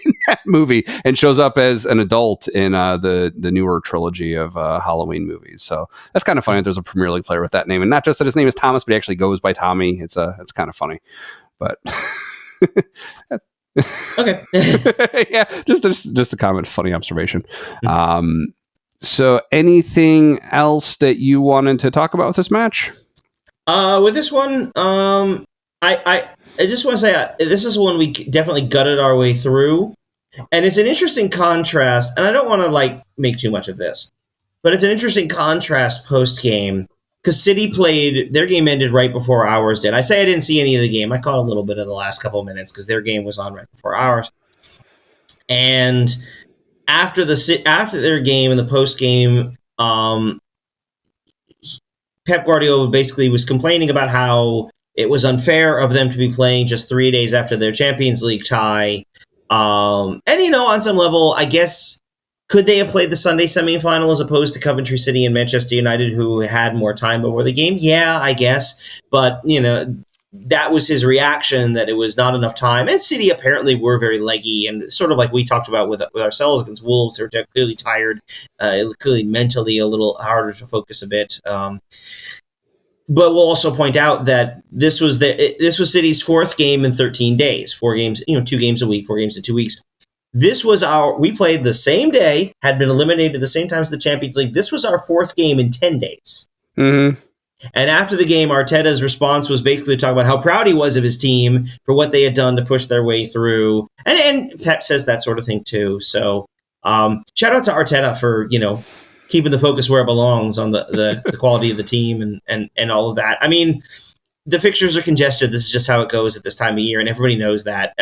in that movie and shows up as an adult in the newer trilogy of Halloween movies. So that's kind of funny. There's a Premier League player with that name, and not just that his name is Thomas, but he actually goes by Tommy. It's kind of funny, but okay. Yeah, just a comment, funny observation. So anything else that you wanted to talk about with this match? With this one, I just want to say this is one we definitely gutted our way through, and it's an interesting contrast. And I don't want to make too much of this, but it's an interesting contrast post game because City played their game ended right before ours did. I say I didn't see any of the game. I caught a little bit of the last couple of minutes because their game was on right before ours. And after their game and the post game, Pep Guardiola basically was complaining about how it was unfair of them to be playing just 3 days after their Champions League tie. And, on some level, I guess, could they have played the Sunday semifinal as opposed to Coventry City and Manchester United, who had more time before the game? Yeah, I guess. But, that was his reaction, that it was not enough time. And City apparently were very leggy, and sort of like we talked about with ourselves against Wolves. They were clearly tired, clearly mentally a little harder to focus a bit. But we'll also point out that this was City's fourth game in 13 days. 4 games, 2 games a week, 4 games in 2 weeks. We played the same day, had been eliminated at the same time as the Champions League. This was our 4th game in 10 days. Mm-hmm. And after the game, Arteta's response was basically to talk about how proud he was of his team for what they had done to push their way through. And Pep says that sort of thing too. So shout out to Arteta for, keeping the focus where it belongs on the quality of the team and all of that. I mean, the fixtures are congested. This is just how it goes at this time of year, and everybody knows that.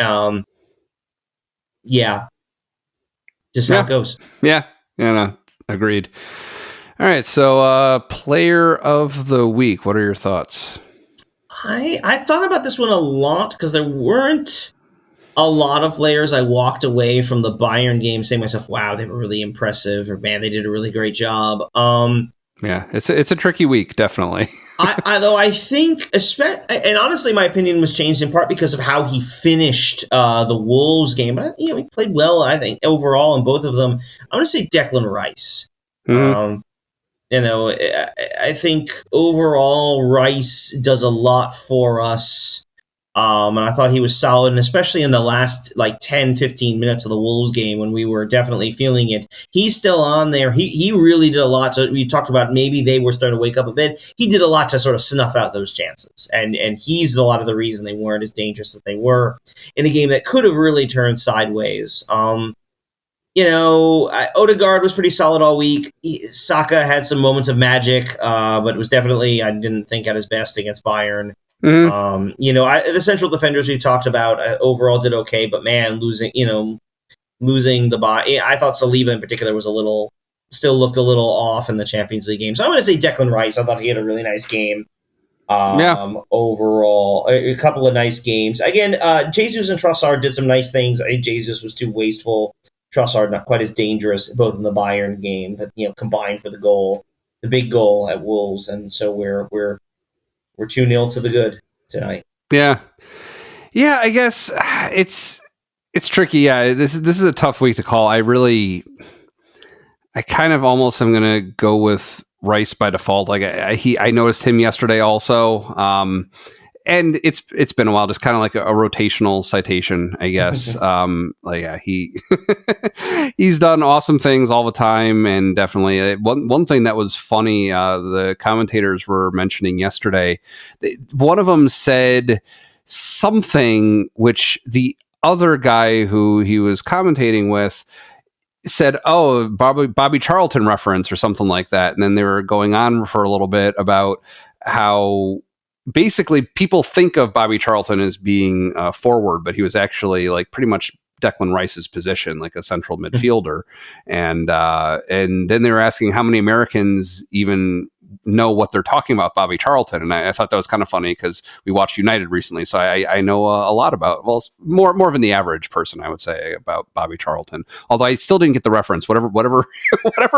Yeah. Just how it goes. Yeah. No, agreed. All right. So player of the week, what are your thoughts? I thought about this one a lot because there weren't a lot of players. I walked away from the Bayern game saying to myself, wow, they were really impressive, or man, they did a really great job. Yeah, it's a tricky week, definitely. Though I think, and honestly, my opinion was changed in part because of how he finished the Wolves game. But he played well, I think, overall in both of them. I'm going to say Declan Rice. Mm-hmm. I think overall Rice does a lot for us. And I thought he was solid, and especially in the last 10, 15 minutes of the Wolves game when we were definitely feeling it. He's still on there. He really did a lot. We talked about maybe they were starting to wake up a bit. He did a lot to sort of snuff out those chances. And he's a lot of the reason they weren't as dangerous as they were in a game that could have really turned sideways. Odegaard was pretty solid all week. Saka had some moments of magic, but it was definitely, I didn't think, at his best against Bayern. Mm-hmm. The central defenders we've talked about overall did okay, but man, losing the body. I thought Saliba in particular still looked a little off in the Champions League game. So I'm going to say Declan Rice. I thought he had a really nice game. Overall, a couple of nice games. Again, Jesus and Trossard did some nice things. I think Jesus was too wasteful. Trossard not quite as dangerous, both in the Bayern game, but combined for the big goal at Wolves, and so we're 2-0 to the good tonight. Yeah. I guess it's tricky. Yeah, this is a tough week to call. I kind of almost am going to go with Rice by default. I noticed him yesterday also. And it's been a while, just kind of like a rotational citation, I guess. He's done awesome things all the time, and definitely one thing that was funny. The commentators were mentioning yesterday. One of them said something which the other guy who he was commentating with said, "Oh, Bobby Charlton reference" or something like that, and then they were going on for a little bit about how basically people think of Bobby Charlton as being forward, but he was actually pretty much Declan Rice's position, like a central midfielder. And then they were asking how many Americans even know what they're talking about Bobby Charlton. And I thought that was kind of funny because we watched United recently. So I know a lot about, well, more than the average person, I would say, about Bobby Charlton. Although I still didn't get the reference, whatever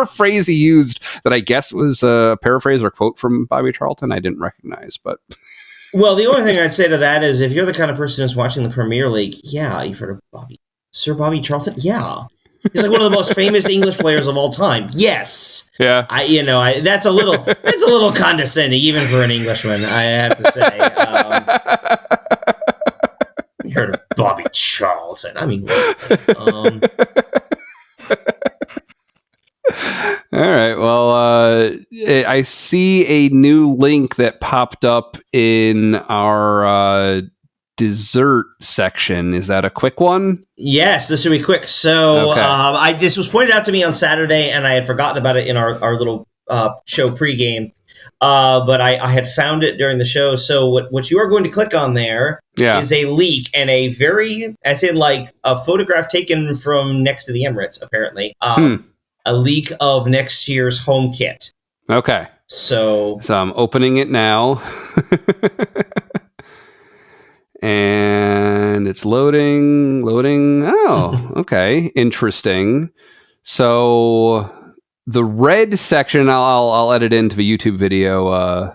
phrase he used that I guess was a paraphrase or quote from Bobby Charlton, I didn't recognize, but... Well, the only thing I'd say to that is if you're the kind of person who's watching the Premier League, yeah, you've heard of Sir Bobby Charlton? Yeah. He's like one of the most famous English players of all time. Yes. Yeah. That's a little condescending, even for an Englishman, I have to say. You heard of Bobby Charlton? I mean, all right. Well, I see a new link that popped up in our dessert section. Is that a quick one? Yes, this should be quick. So okay. This was pointed out to me on Saturday, and I had forgotten about it in our little show pregame. But I had found it during the show. So what you are going to click on there is a leak and a a photograph taken from next to the Emirates, apparently. A leak of next year's home kit. Okay. So I'm opening it now. And it's loading. Oh, okay. Interesting. So the red section, I'll edit into the YouTube video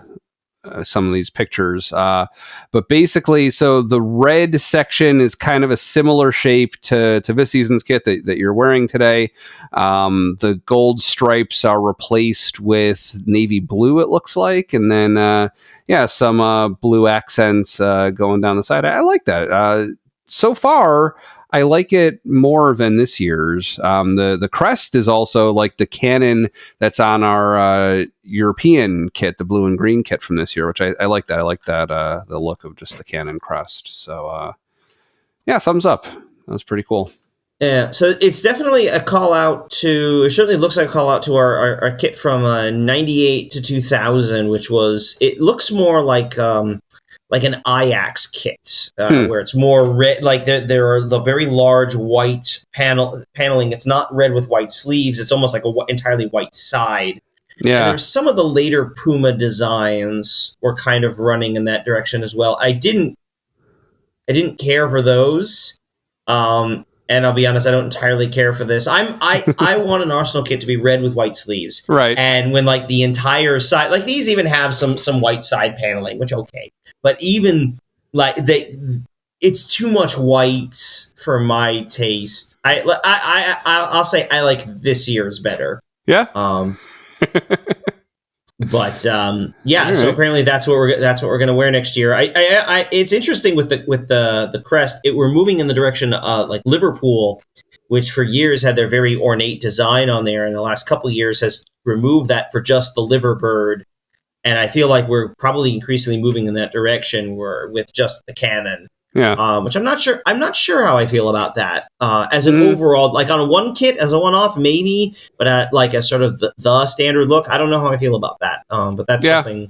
some of these pictures. But basically, so the red section is kind of a similar shape to this season's kit that you're wearing today. The gold stripes are replaced with navy blue, it looks like. And then, some blue accents going down the side. I like that. So far, I like it more than this year's. The crest is also like the cannon that's on our European kit, the blue and green kit from this year, which I like that. I like that, the look of just the cannon crest. So, thumbs up. That was pretty cool. Yeah, so it's definitely a call out to, it certainly looks like a call out to our kit from 98 to 2000, which was, it looks more like an Ajax kit, where it's more red, like there are the very large white paneling. It's not red with white sleeves. It's almost like entirely white side. Yeah. And there's some of the later Puma designs were kind of running in that direction as well. I didn't care for those. And I'll be honest, I don't entirely care for this. I want an Arsenal kit to be red with white sleeves. Right. And when like the entire side, like these even have some white side paneling, which okay. But even like it's too much white for my taste. I'll say I like this year's better. Yeah. But so apparently that's what we're going to wear next year. It's interesting with the crest. We're moving in the direction like Liverpool, which for years had their very ornate design on there, and the last couple of years has removed that for just the liver bird. And I feel like we're probably increasingly moving in that direction with just the cannon. Yeah. Which I'm not sure how I feel about that. As an overall, like on a one kit, as a one-off, maybe, but like as sort of the standard look, I don't know how I feel about that. But that's something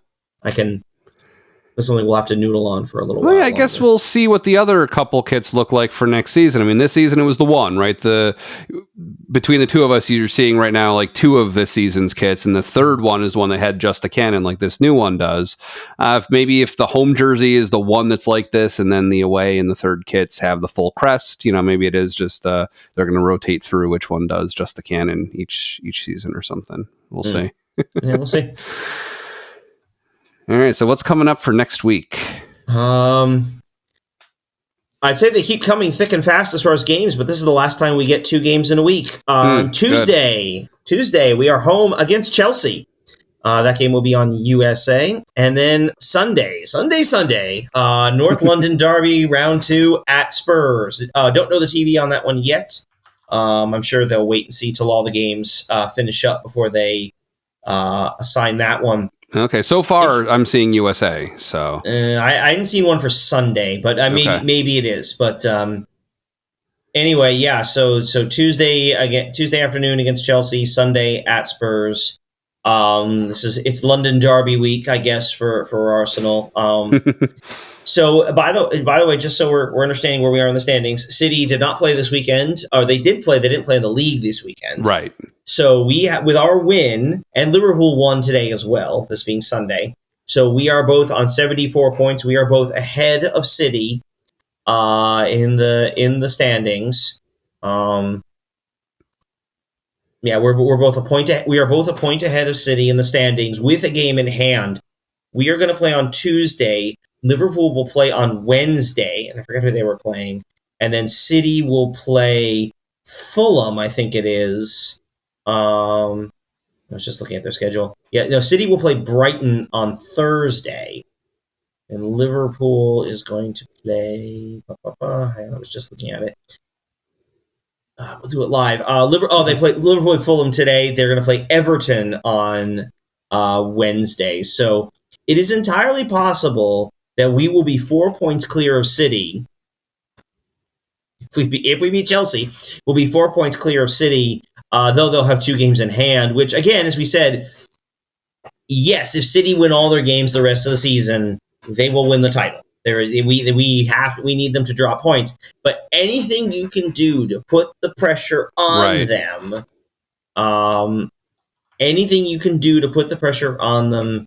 that's something we'll have to noodle on for a little while. Yeah, I guess we'll see what the other couple kits look like for next season. I mean, this season it was the one, right? Between the two of us, you're seeing right now like two of this season's kits, and the third one is one that had just a cannon, like this new one does. If the home jersey is the one that's like this, and then the away and the third kits have the full crest, maybe it is just they're going to rotate through which one does just the cannon each season or something. We'll see. Yeah, we'll see. All right, so what's coming up for next week? I'd say they keep coming thick and fast as far as games, but this is the last time we get 2 games in a week. Tuesday, we are home against Chelsea. That game will be on USA. And then Sunday, North London Derby, round 2 at Spurs. Don't know the TV on that one yet. I'm sure they'll wait and see till all the games finish up before they assign that one. Okay, so far I'm seeing USA. So I hadn't seen one for Sunday, but maybe it is. But anyway, yeah. So Tuesday afternoon against Chelsea, Sunday at Spurs. It's London Derby week, I guess, for Arsenal. So by the way, just so we're understanding where we are in the standings, City did not play this weekend, or they did play. They didn't play in the league this weekend, Right. So with our win, and Liverpool won today as well, this being Sunday. So we are both on 74 points. We are both ahead of City in the standings. We're both a point. We are both a point ahead of City in the standings with a game in hand. We are going to play on Tuesday. Liverpool will play on Wednesday, and I forget who they were playing. And then City will play Fulham, I think it is. I was just looking at their schedule. Yeah, no, City will play Brighton on Thursday. And Liverpool is going to play... I was just looking at it. We'll do it live. They play Liverpool and Fulham today. They're going to play Everton on Wednesday. So it is entirely possible that we will be 4 points clear of City. If we beat Chelsea, we'll be 4 points clear of City, though they'll have 2 games in hand, which, again, as we said, yes, if City win all their games the rest of the season, they will win the title. We need them to draw points, but anything you can do to put the pressure on them, anything you can do to put the pressure on them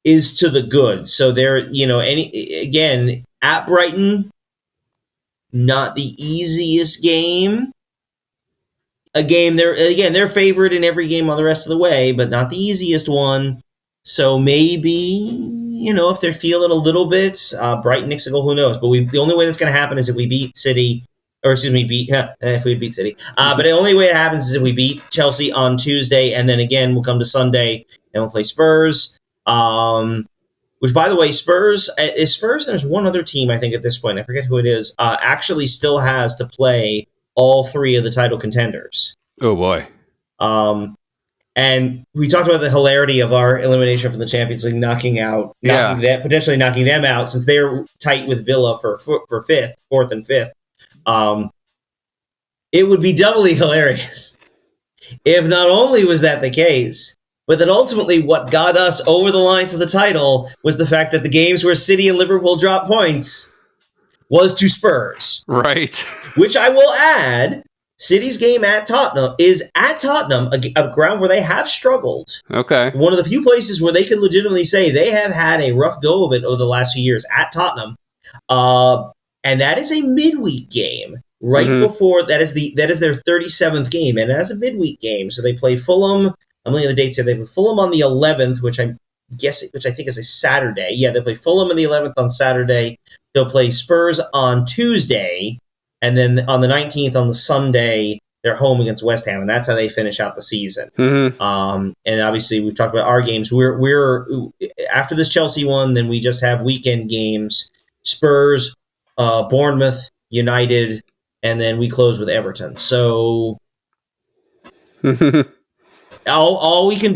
is to the good. So again, at Brighton, not the easiest game. They're favored in every game on the rest of the way, but not the easiest one. So maybe, if they're feeling a little bit, Brighton nicks a goal, who knows? But the only way that's going to happen is if we beat City, if we beat City. But the only way it happens is if we beat Chelsea on Tuesday, and then again, we'll come to Sunday and we'll play Spurs. Which, by the way, Spurs, and there's one other team, I think, at this point, I forget who it is, actually still has to play all 3 of the title contenders. Oh, boy. And we talked about the hilarity of our elimination from the Champions League, potentially knocking them out, since they're tight with Villa for 4th and 5th. It would be doubly hilarious if not only was that the case, but that ultimately what got us over the line to the title was the fact that the games where City and Liverpool dropped points was to Spurs. Right. Which I will add, City's game is at Tottenham, a ground where they have struggled. Okay. One of the few places where they can legitimately say they have had a rough go of it over the last few years, at Tottenham. And that is a midweek game. Before that is their 37th game, and that's a midweek game. So they play Fulham. I'm looking at the dates here. They play Fulham on the 11th, which I think is a Saturday. Yeah, they play Fulham on the 11th on Saturday. They'll play Spurs on Tuesday, and then on the 19th on the Sunday, they're home against West Ham, and that's how they finish out the season. And obviously, we've talked about our games. We're after this Chelsea one, then we just have weekend games: Spurs, Bournemouth, United, and then we close with Everton. So. All we can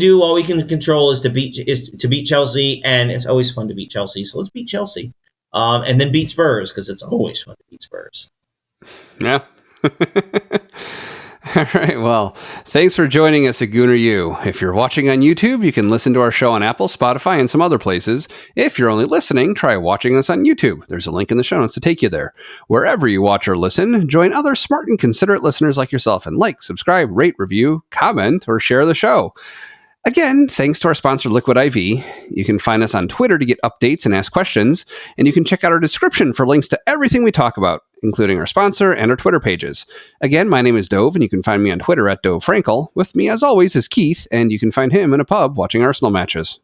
control is to beat Chelsea, and it's always fun to beat Chelsea. So let's beat Chelsea, and then beat Spurs, because it's always fun to beat Spurs. Yeah. All right. Well, thanks for joining us at Gooner U. If you're watching on YouTube, you can listen to our show on Apple, Spotify, and some other places. If you're only listening, try watching us on YouTube. There's a link in the show notes to take you there. Wherever you watch or listen, join other smart and considerate listeners like yourself and like, subscribe, rate, review, comment, or share the show. Again, thanks to our sponsor, Liquid IV. You can find us on Twitter to get updates and ask questions, and you can check out our description for links to everything we talk about, including our sponsor and our Twitter pages. Again, my name is Dove, and you can find me on Twitter at Dove Frankel. With me, as always, is Keith, and you can find him in a pub watching Arsenal matches.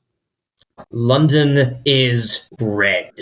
London is red.